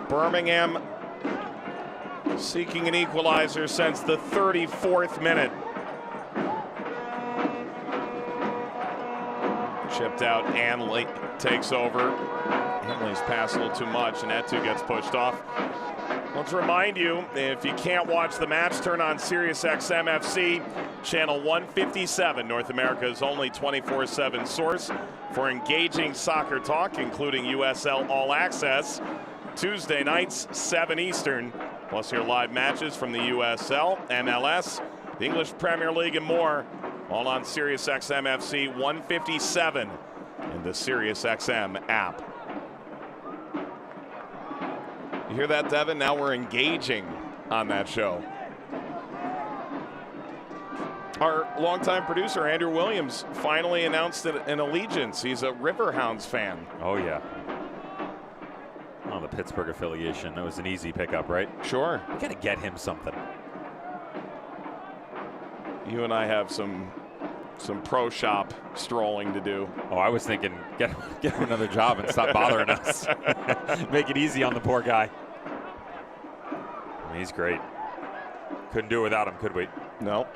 Birmingham seeking an equalizer since the 34th minute. Chipped out, Hanley takes over. Hanley's passed a little too much, and Etsu gets pushed off. Let's remind you, if you can't watch the match, turn on SiriusXM FC, channel 157, North America's only 24/7 source for engaging soccer talk, including USL All Access. Tuesday nights, 7 Eastern, plus your live matches from the USL, MLS, the English Premier League, and more, all on SiriusXM FC 157 and the SiriusXM app. You hear that, Devin? Now we're engaging on that show. Our longtime producer, Andrew Williams, finally announced an allegiance. He's a Riverhounds fan. Oh, yeah. Oh, the Pittsburgh affiliation. That was an easy pickup, right? Sure. We got to get him something. You and I have some pro shop strolling to do. Oh, I was thinking get him another job and stop bothering us. Make it easy on the poor guy. I mean, he's great. Couldn't do it without him, could we? No.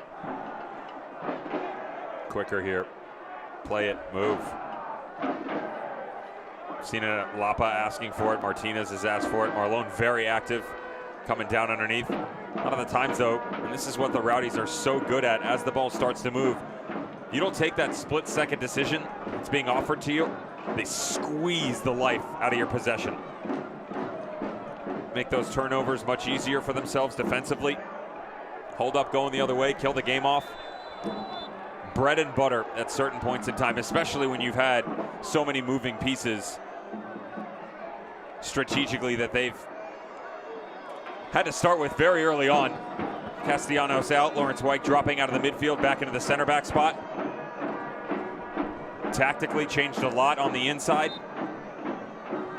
Quicker here. Play it. Move. Seen it. Lapa asking for it. Martinez has asked for it. Marlon very active, coming down underneath. A lot of the times, though, and this is what the Rowdies are so good at, as the ball starts to move, you don't take that split-second decision that's being offered to you. They squeeze the life out of your possession. Make those turnovers much easier for themselves defensively. Hold up going the other way, kill the game off. Bread and butter at certain points in time, especially when you've had so many moving pieces strategically that they've had to start with very early on. Castellanos out, Lawrence White dropping out of the midfield back into the center back spot. Tactically changed a lot on the inside.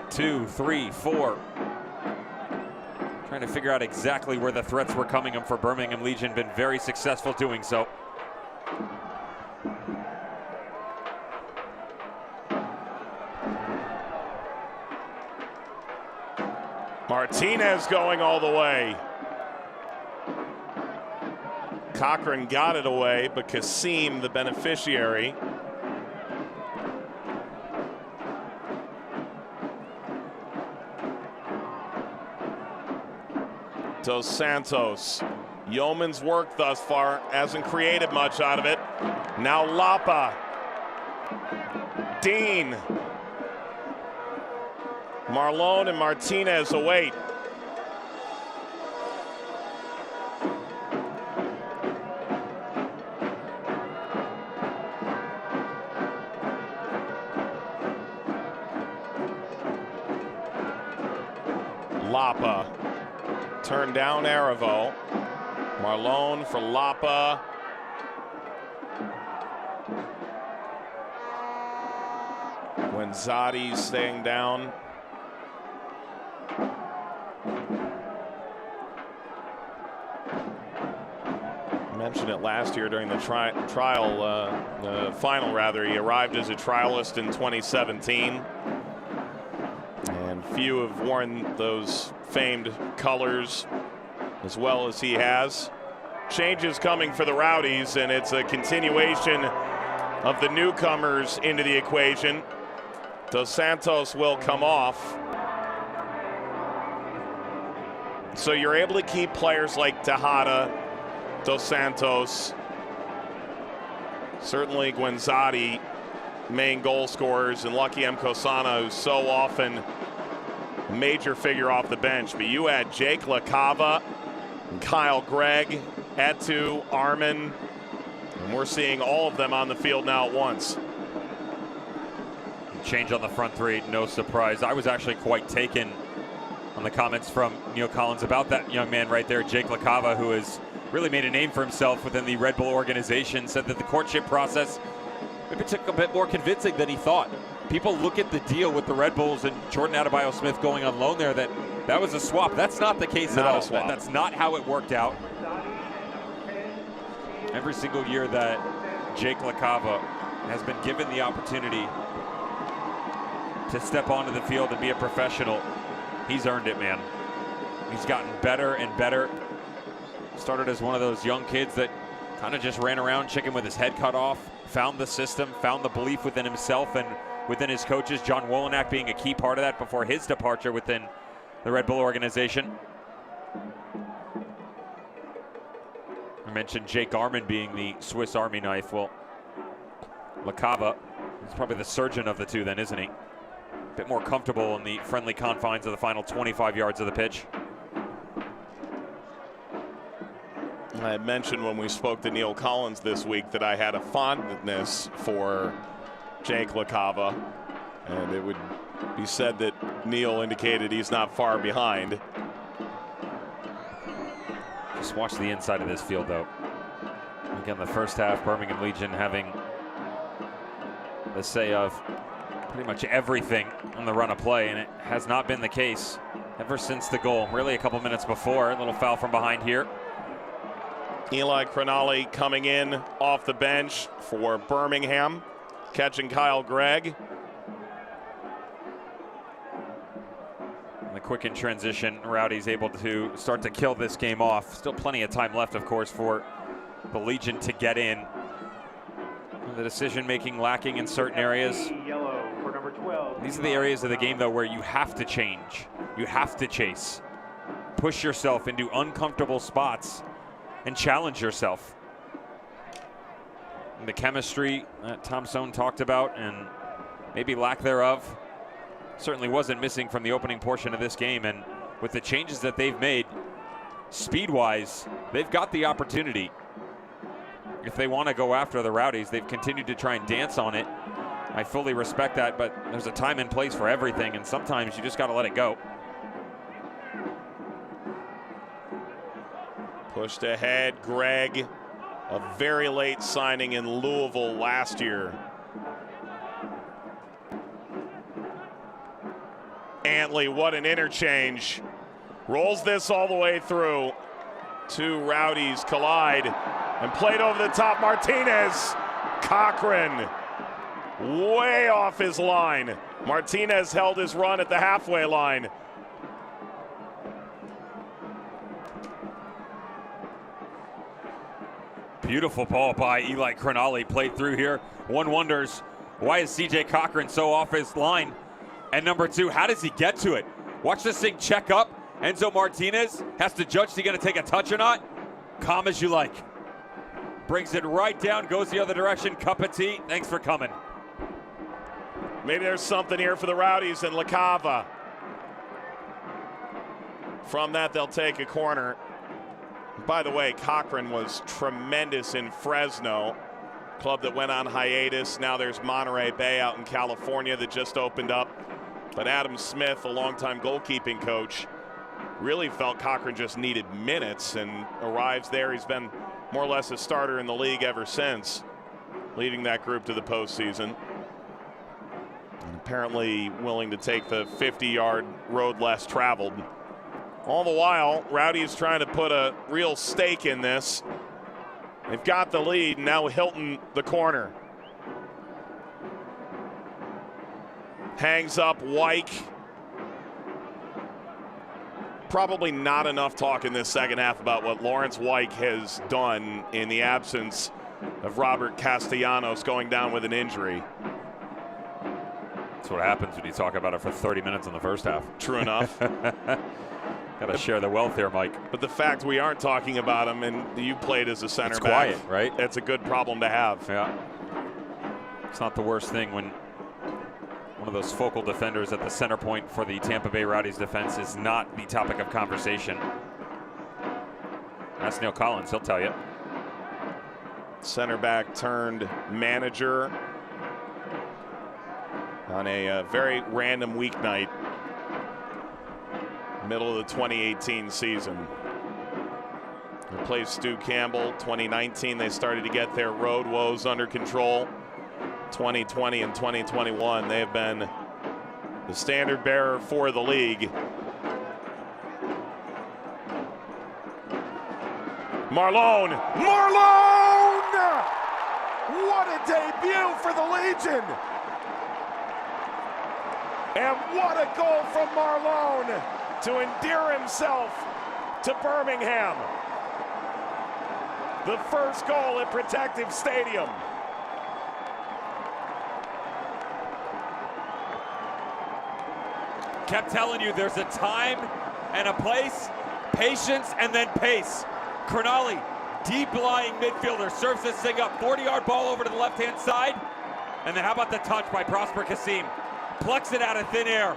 2, 3, 4. Trying to figure out exactly where the threats were coming from for Birmingham Legion. Been very successful doing so. Martinez going all the way. Cochran got it away, but Kasim, the beneficiary. Dos Santos. Yeoman's work thus far, hasn't created much out of it. Now Lapa. Dean. Marlon and Martinez await. Lapa. Turned down Aravo. Marlon for Lapa. When Zadi's staying down. mentioned it last year during the final rather. He arrived as a trialist in 2017. And few have worn those famed colors as well as he has. Changes coming for the Rowdies, and it's a continuation of the newcomers into the equation. Dos Santos will come off. So you're able to keep players like Tejada, Dos Santos, certainly Guenzati, main goal scorers, and Lucky M. Kosana, who's so often a major figure off the bench. But you had Jake LaCava, and Kyle Gregg, Etu, Armin, and we're seeing all of them on the field now at once. Change on the front three, no surprise. I was actually quite taken on the comments from Neil Collins about that young man right there, Jake LaCava, who has really made a name for himself within the Red Bull organization. Said that the courtship process maybe took a bit more convincing than he thought. People look at the deal with the Red Bulls and Jordan Adebayo-Smith going on loan there, that was a swap. That's not the case at all. That's not how it worked out. Every single year that Jake LaCava has been given the opportunity to step onto the field and be a professional, he's earned it, man. He's gotten better and better. Started as one of those young kids that kind of just ran around chicken with his head cut off, found the system, found the belief within himself and within his coaches, John Wolenack being a key part of that before his departure within the Red Bull organization. I mentioned Jake Armin being the Swiss Army knife. Well, LaCava is probably the surgeon of the two then, isn't he? A bit more comfortable in the friendly confines of the final 25 yards of the pitch. I had mentioned when we spoke to Neil Collins this week that I had a fondness for Jake LaCava, and it would be said that Neil indicated he's not far behind. Just watch the inside of this field, though. Again, the first half, Birmingham Legion having the say of pretty much everything on the run of play, and it has not been the case ever since the goal. Really a couple minutes before, a little foul from behind here. Eli Cronali coming in off the bench for Birmingham, catching Kyle Gregg. And the quick in transition, Rowdy's able to start to kill this game off. Still plenty of time left, of course, for the Legion to get in. The decision-making lacking in certain areas. These are the areas of the game, though, where you have to change. You have to chase. Push yourself into uncomfortable spots and challenge yourself. And the chemistry that Tom Sohn talked about, and maybe lack thereof, certainly wasn't missing from the opening portion of this game. And with the changes that they've made, speed-wise, they've got the opportunity. If they want to go after the Rowdies, they've continued to try and dance on it. I fully respect that, but there's a time and place for everything, and sometimes you just got to let it go. Pushed ahead, Gregg, a very late signing in Louisville last year. Antley, what an interchange. Rolls this all the way through. Two Rowdies collide and played over the top. Martinez, Cochran, way off his line. Martinez held his run at the halfway line. Beautiful ball by Eli Cronali, played through here. One wonders, why is CJ Cochran so off his line? And number two, how does he get to it? Watch this thing check up. Enzo Martinez has to judge if he's going to take a touch or not. Calm as you like. Brings it right down, goes the other direction. Cup of tea, thanks for coming. Maybe there's something here for the Rowdies and LaCava. From that, they'll take a corner. By the way, Cochran was tremendous in Fresno, club that went on hiatus. Now there's Monterey Bay out in California that just opened up. But Adam Smith, a longtime goalkeeping coach, really felt Cochran just needed minutes and arrives there. He's been more or less a starter in the league ever since, leading that group to the postseason. And apparently willing to take the 50-yard road less traveled. All the while, Rowdy is trying to put a real stake in this. They've got the lead, now Hilton the corner. Hangs up Wyke. Probably not enough talk in this second half about what Lawrence Wyke has done in the absence of Robert Castellanos going down with an injury. That's what happens when you talk about it for 30 minutes in the first half. True enough. Got to share the wealth here, Mike. But the fact we aren't talking about him, and you played as a center back. It's quiet, right? That's a good problem to have. Yeah. It's not the worst thing when one of those focal defenders at the center point for the Tampa Bay Rowdies defense is not the topic of conversation. That's Neil Collins, he'll tell you. Center back turned manager on a very random weeknight, middle of the 2018 season. Replaced Stu Campbell. 2019 they started to get their road woes under control. 2020 and 2021 they have been the standard bearer for the league. Marlone! What a debut for the Legion! And what a goal from Marlone to endear himself to Birmingham. The first goal at Protective Stadium. Kept telling you there's a time and a place, patience and then pace. Crognali, deep lying midfielder, serves this thing up, 40-yard ball over to the left-hand side. And then how about the touch by Prosper Kasim? Plucks it out of thin air.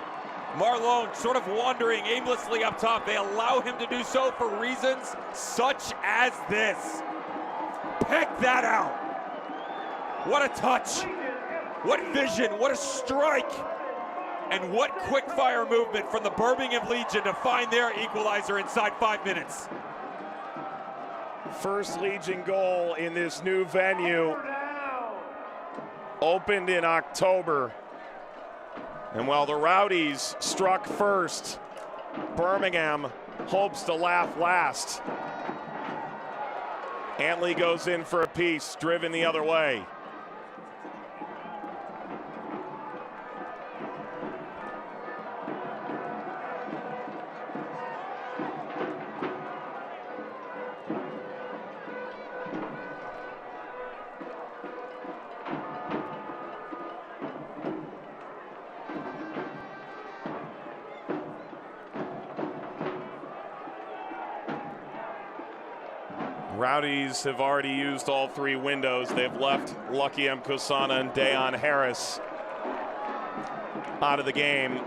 Marlone sort of wandering aimlessly up top. They allow him to do so for reasons such as this. Pick that out. What a touch. What vision, what a strike. And what quick fire movement from the Birmingham Legion to find their equalizer inside 5 minutes. First Legion goal in this new venue. Opened in October. And while the Rowdies struck first, Birmingham hopes to laugh last. Antley goes in for a piece, driven the other way. Rowdies have already used all three windows. They've left Lucky M. Kosana and Dayon Harris out of the game.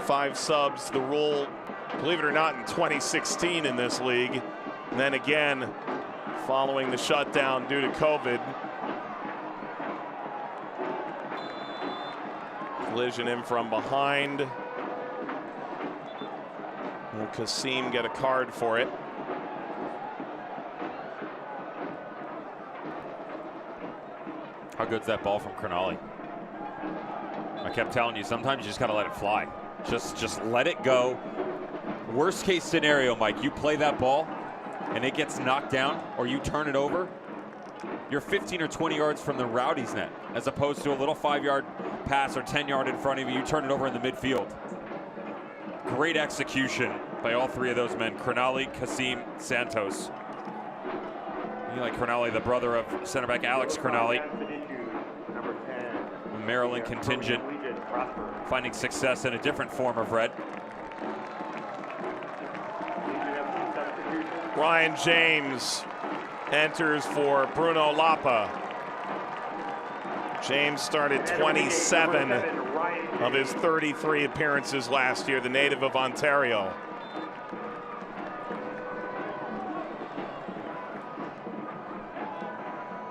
5 subs, the rule, believe it or not, in 2016 in this league. And then again, following the shutdown due to COVID. Collision in from behind. Will Kasim get a card for it? How good's that ball from Crognali? I kept telling you, sometimes you just gotta let it fly. Just let it go. Worst case scenario, Mike, you play that ball and it gets knocked down or you turn it over, you're 15 or 20 yards from the Rowdies net, as opposed to a little 5-yard pass or 10-yard in front of you, you turn it over in the midfield. Great execution by all three of those men, Crognali, Kasim, Santos. You like Crognali, the brother of center back Alex Crognali. Maryland contingent finding success in a different form of red. Ryan James enters for Bruno Lapa. James started 27 of his 33 appearances last year, the native of Ontario.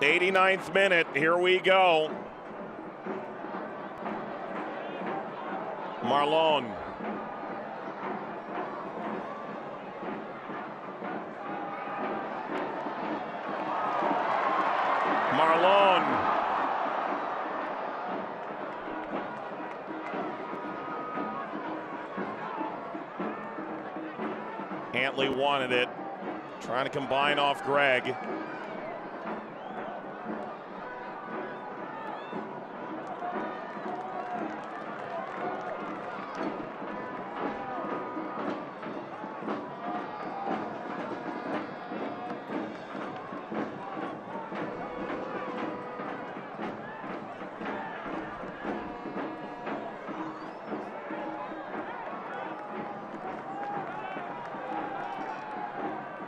'89th minute, here we go. Marlone. Marlone. Antley wanted it. Trying to combine off Greg.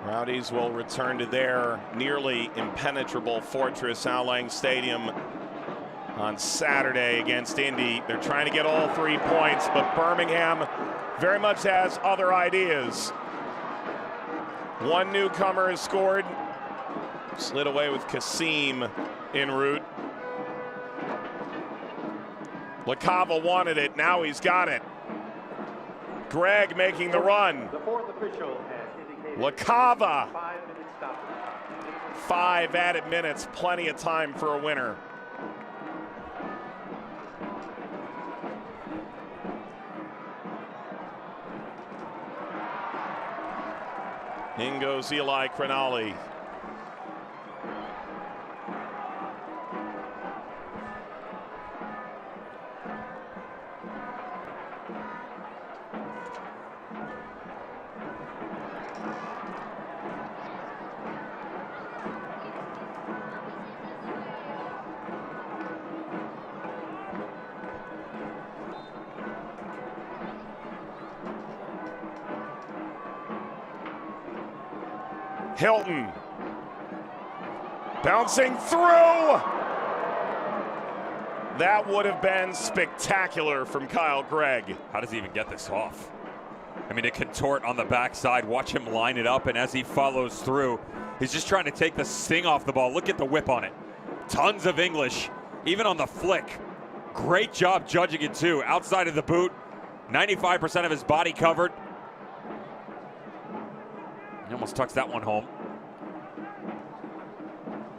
Rowdies will return to their nearly impenetrable fortress, Al Lang Stadium, on Saturday against Indy. They're trying to get all 3 points, but Birmingham very much has other ideas. One newcomer has scored. Slid away with Kasim en route. LaCava wanted it, now he's got it. Greg making the run. The fourth official has indicated LaCava. 5-minute stoppage. 5 added minutes, plenty of time for a winner. In goes Eli Crinali. Hilton bouncing through. That would have been spectacular from Kyle Gregg. How does he even get this off? I mean, a contort on the backside, watch him line it up, and as he follows through, he's just trying to take the sting off the ball. Look at the whip on it. Tons of English, even on the flick. Great job judging it too. Outside of the boot, 95% of his body covered. He almost tucks that one home.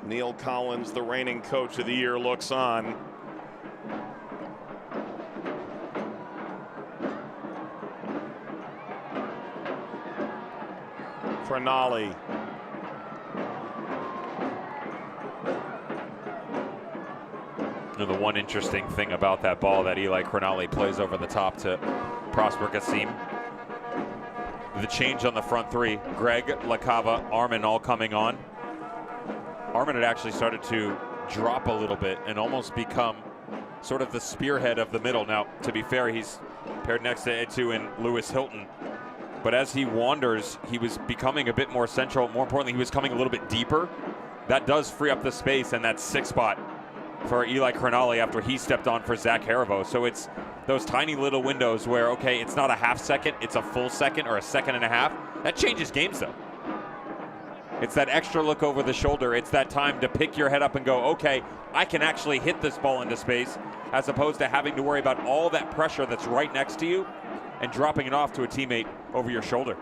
Neil Collins, the reigning coach of the year, looks on. Crinali. You know, the one interesting thing about that ball that Eli Crinali plays over the top to Prosper Kasim. The change on the front three, Greg, LaCava, Armin all coming on. Armin had actually started to drop a little bit and almost become sort of the spearhead of the middle. Now, to be fair, he's paired next to Etu and Lewis Hilton. But as he wanders, he was becoming a bit more central. More importantly, he was coming a little bit deeper. That does free up the space and that 6 spot for Eli Crinali after he stepped on for Zach Haribo. So it's those tiny little windows where, okay, it's not a half second, it's a full second or a second and a half. That changes games though. It's that extra look over the shoulder. It's that time to pick your head up and go, okay, I can actually hit this ball into space, as opposed to having to worry about all that pressure that's right next to you and dropping it off to a teammate over your shoulder.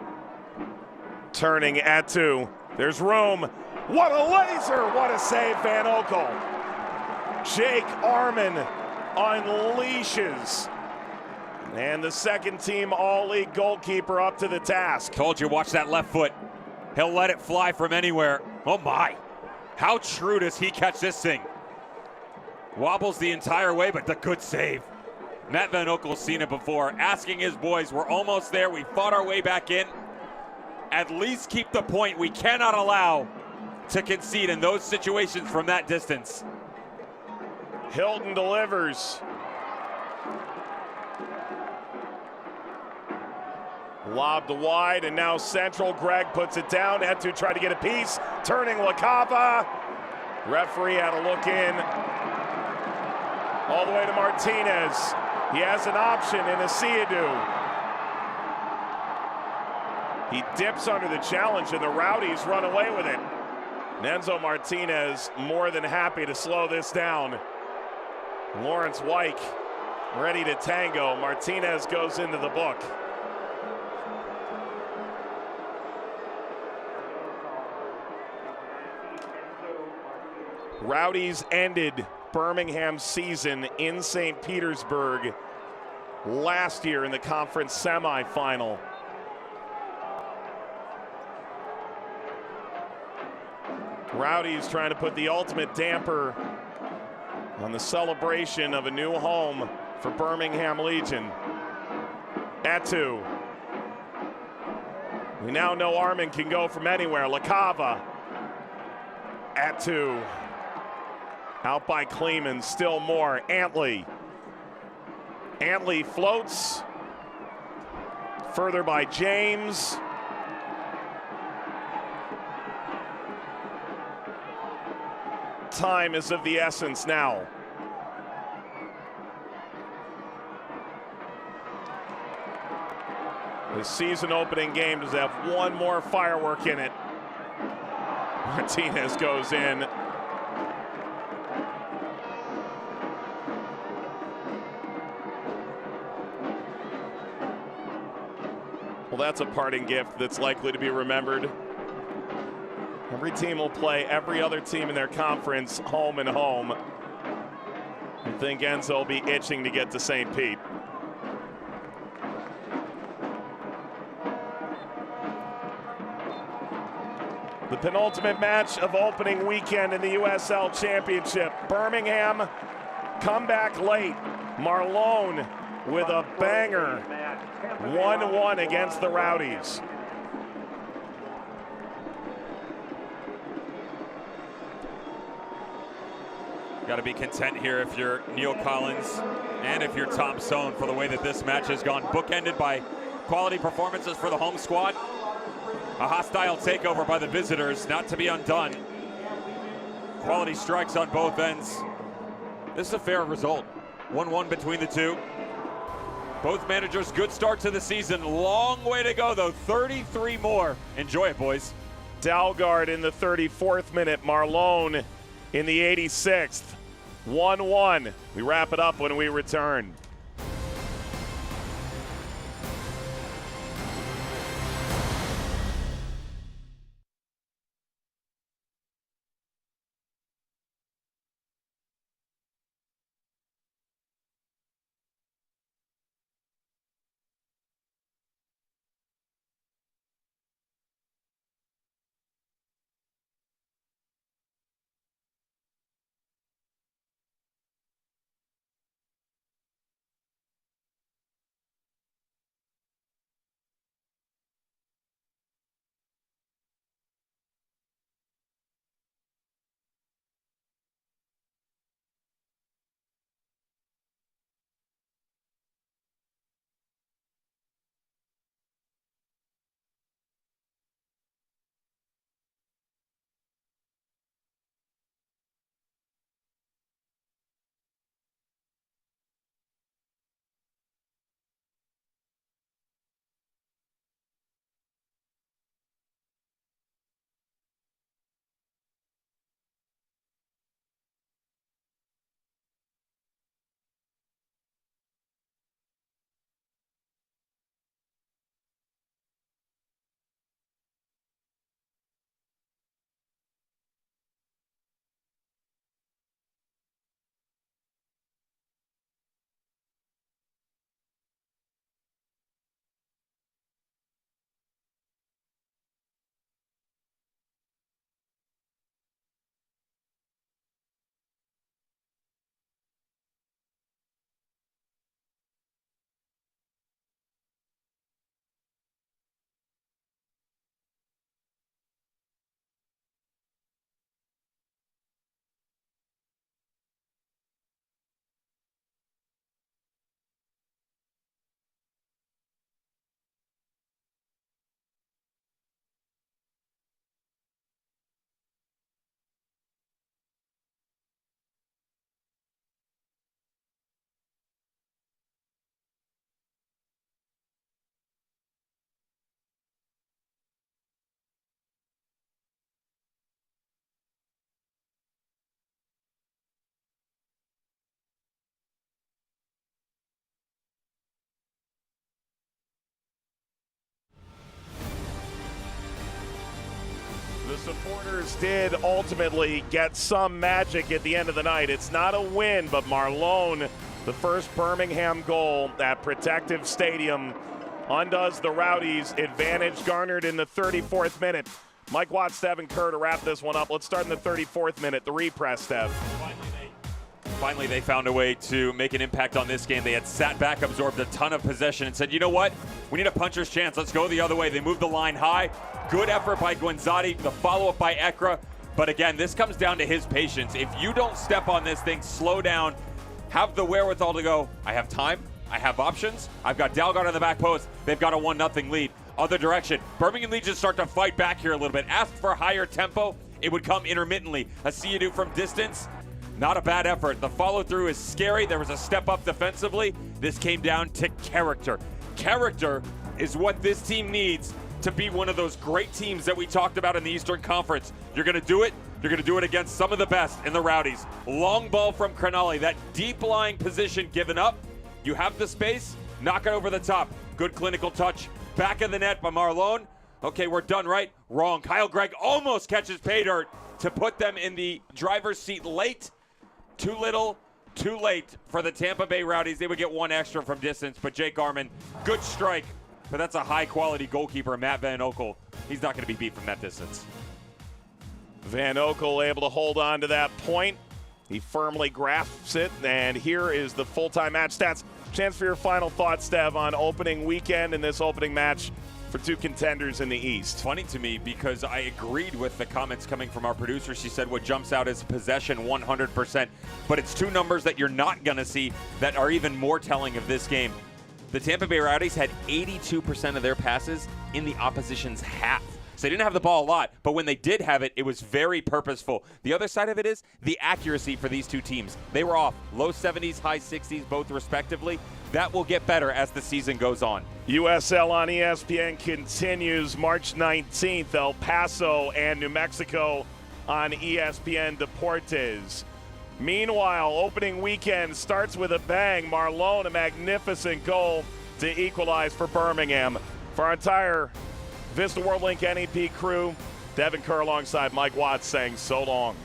Turning at 2. There's room. What a laser! What a save, Van Oekel. Jake Armin unleashes. And the second team all-league goalkeeper up to the task. Told you, watch that left foot. He'll let it fly from anywhere. Oh my. How true does he catch this thing? Wobbles the entire way, but the good save. Matt Van Oekel's seen it before, asking his boys, we're almost there. We fought our way back in. At least keep the point. We cannot allow to concede in those situations from that distance. Hilton delivers. Lobbed wide, and now central. Greg puts it down. Etu tried to get a piece. Turning LaCava. Referee had a look in. All the way to Martinez. He has an option in Asiadu. He dips under the challenge, and the Rowdies run away with it. Nenzo Martinez more than happy to slow this down. Lawrence Wyke ready to tango. Martinez goes into the book. Rowdies ended Birmingham's season in St. Petersburg last year in the conference semifinal. Rowdies trying to put the ultimate damper on the celebration of a new home for Birmingham Legion. Atu. We now know Armin can go from anywhere. LaCava. Atu. Out by Kleeman, still more. Antley. Antley floats. Further by James. Time is of the essence now. The season opening game does have one more firework in it. Martinez goes in. Well, that's a parting gift that's likely to be remembered. Every team will play every other team in their conference, home and home. I think Enzo will be itching to get to St. Pete. The penultimate match of opening weekend in the USL Championship. Birmingham come back late. Marlone with a banger. 1-1 against the Rowdies. Got to be content here if you're Neil Collins and if you're Tom Sohn for the way that this match has gone. Bookended by quality performances for the home squad. A hostile takeover by the visitors, not to be undone. Quality strikes on both ends. This is a fair result. 1-1 between the two. Both managers, good start to the season. Long way to go, though. 33 more. Enjoy it, boys. Dalgard in the 34th minute. Marlone in the 86th. 1-1. We wrap it up when we return. The supporters did ultimately get some magic at the end of the night. It's not a win, but Marlone, the first Birmingham goal at Protective Stadium, undoes the Rowdies. Advantage garnered in the 34th minute. Mike Watts, Devin Kerr to wrap this one up. Let's start in the 34th minute, the repress, Dev. Finally, they found a way to make an impact on this game. They had sat back, absorbed a ton of possession, and said, you know what? We need a puncher's chance. Let's go the other way. They moved the line high. Good effort by Guenzati, the follow-up by Ekra. But again, this comes down to his patience. If you don't step on this thing, slow down, have the wherewithal to go, I have time, I have options, I've got Dalgard on the back post, they've got a 1-0 lead. Other direction, Birmingham Legion start to fight back here a little bit. Ask for higher tempo, it would come intermittently. A see-you-do from distance, not a bad effort. The follow-through is scary. There was a step up defensively. This came down to character. Character is what this team needs to be one of those great teams that we talked about in the Eastern Conference. You're going to do it. You're going to do it against some of the best in the Rowdies. Long ball from Crenali. That deep lying position given up. You have the space. Knock it over the top. Good clinical touch. Back of the net by Marlon. Okay, we're done, right? Wrong. Kyle Gregg almost catches pay dirt to put them in the driver's seat late. Too little, too late for the Tampa Bay Rowdies. They would get one extra from distance, but Jake Arman, good strike. But that's a high-quality goalkeeper, Matt Van Oekel. He's not going to be beat from that distance. Van Oekel able to hold on to that point. He firmly grasps it, and here is the full-time match stats. Chance for your final thoughts, Dev, on opening weekend and this opening match for two contenders in the East. Funny to me because I agreed with the comments coming from our producer. She said what jumps out is possession 100%, but it's two numbers that you're not going to see that are even more telling of this game. The Tampa Bay Rowdies had 82% of their passes in the opposition's half. So they didn't have the ball a lot, but when they did have it, it was very purposeful. The other side of it is the accuracy for these two teams. They were off low 70s, high 60s, both respectively. That will get better as the season goes on. USL on ESPN continues March 19th, El Paso and New Mexico on ESPN Deportes. Meanwhile, opening weekend starts with a bang. Marlon, a magnificent goal to equalize for Birmingham. For our entire Vista World Link NEP crew, Devin Kerr alongside Mike Watts saying so long.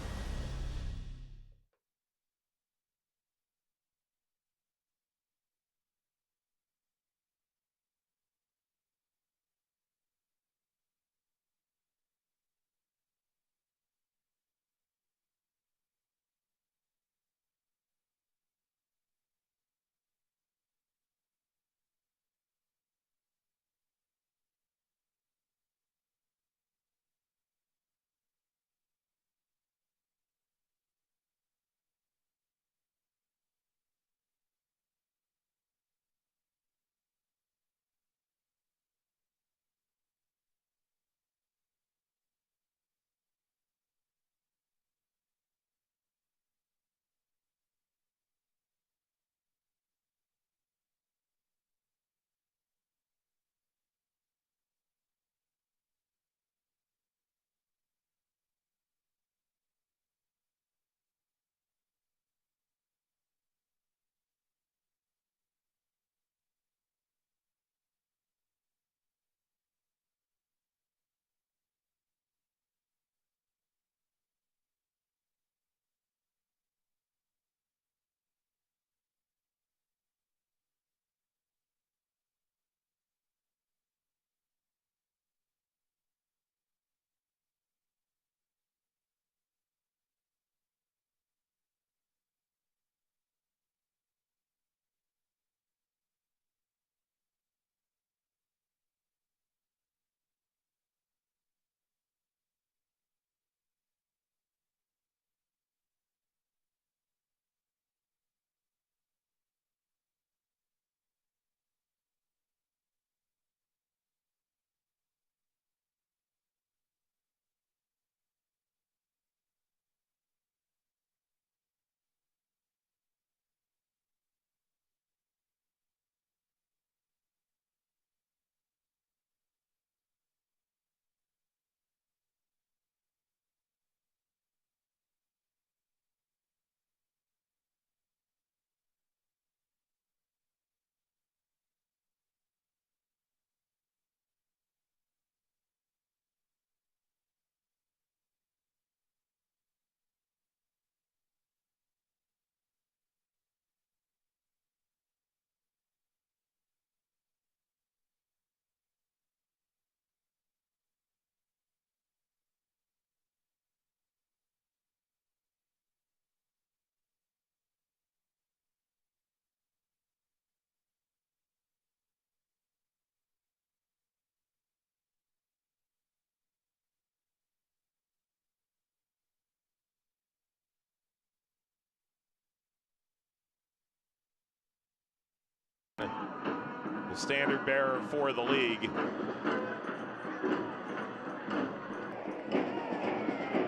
the standard bearer for the league.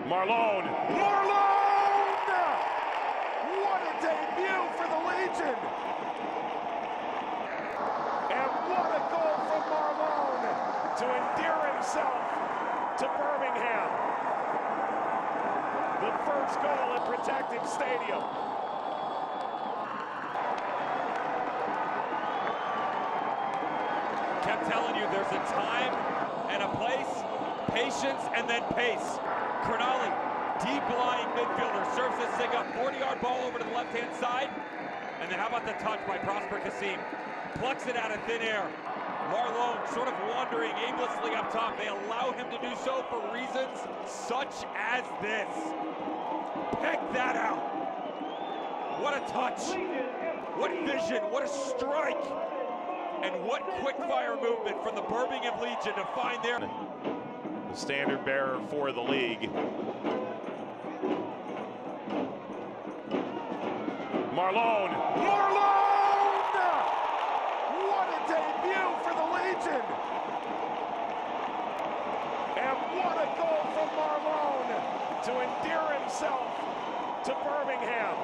Marlon! What a debut for the Legion! And what a goal from Marlon to endear himself to Birmingham. The first goal at Protective Stadium. Kept telling you there's a time and a place, patience and then pace. Cronulla, deep lying midfielder, serves this thing up, 40-yard ball over to the left-hand side. And then how about the touch by Prosper Kassim? Plucks it out of thin air. Marlon sort of wandering aimlessly up top. They allow him to do so for reasons such as this. Peck that out. What a touch. What vision. What a strike. And what quick fire movement from the Birmingham Legion to find their... The standard bearer for the league. Marlon! What a debut for the Legion! And what a goal from Marlon to endear himself to Birmingham.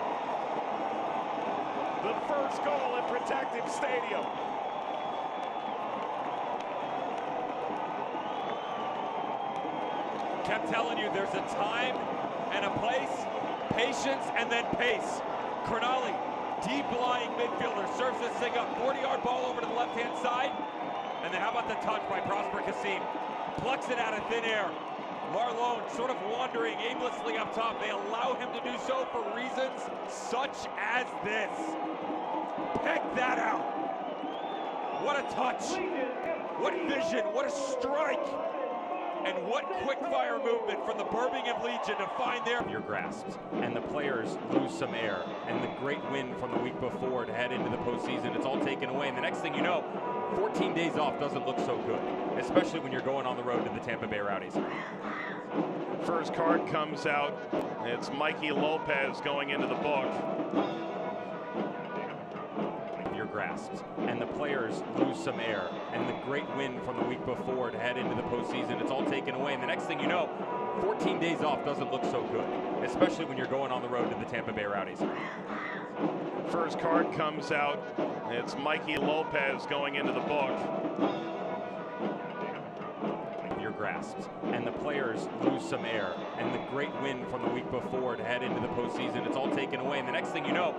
The first goal at Protective Stadium. Kept telling you there's a time and a place, patience and then pace. Cronulla, deep lying midfielder, serves this thing up, 40-yard ball over to the left-hand side. And then how about the touch by Prosper Kassim? Plucks it out of thin air. Marlon sort of wandering aimlessly up top. They allow him to do so for reasons such as this. Peck that out. What a touch. What vision. What a strike. And what quick fire movement from the Birmingham Legion to find their grasps. And the players lose some air. And the great win from the week before to head into the postseason, it's all taken away. And the next thing you know, 14 days off doesn't look so good, especially when you're going on the road to the Tampa Bay Rowdies. First card comes out. It's Mikey Lopez going into the book. Grasps. And the players lose some air. And the great win from the week before to head into the postseason, it's all taken away. And the next thing you know, 14 days off doesn't look so good, especially when you're going on the road to the Tampa Bay Rowdies. First card comes out. It's Mikey Lopez going into the book. Grasps. And the players lose some air. And the great win from the week before to head into the postseason, it's all taken away. And the next thing you know,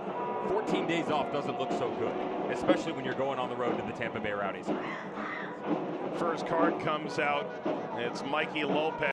14 days off doesn't look so good, especially when you're going on the road to the Tampa Bay Rowdies. First card comes out. It's Mikey Lopez.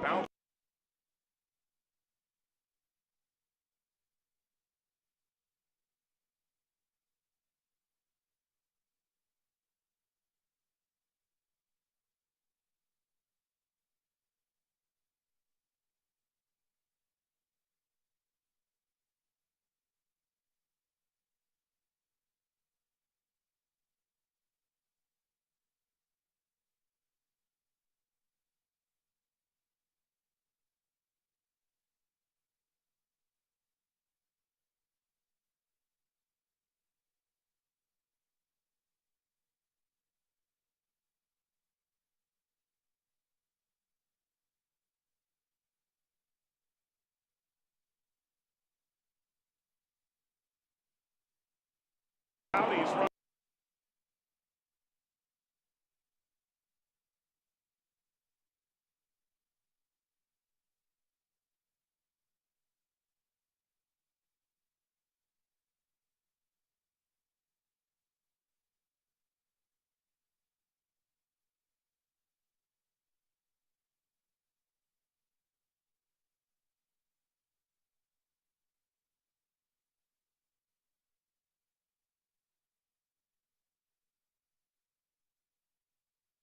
Bounce. Rowdies.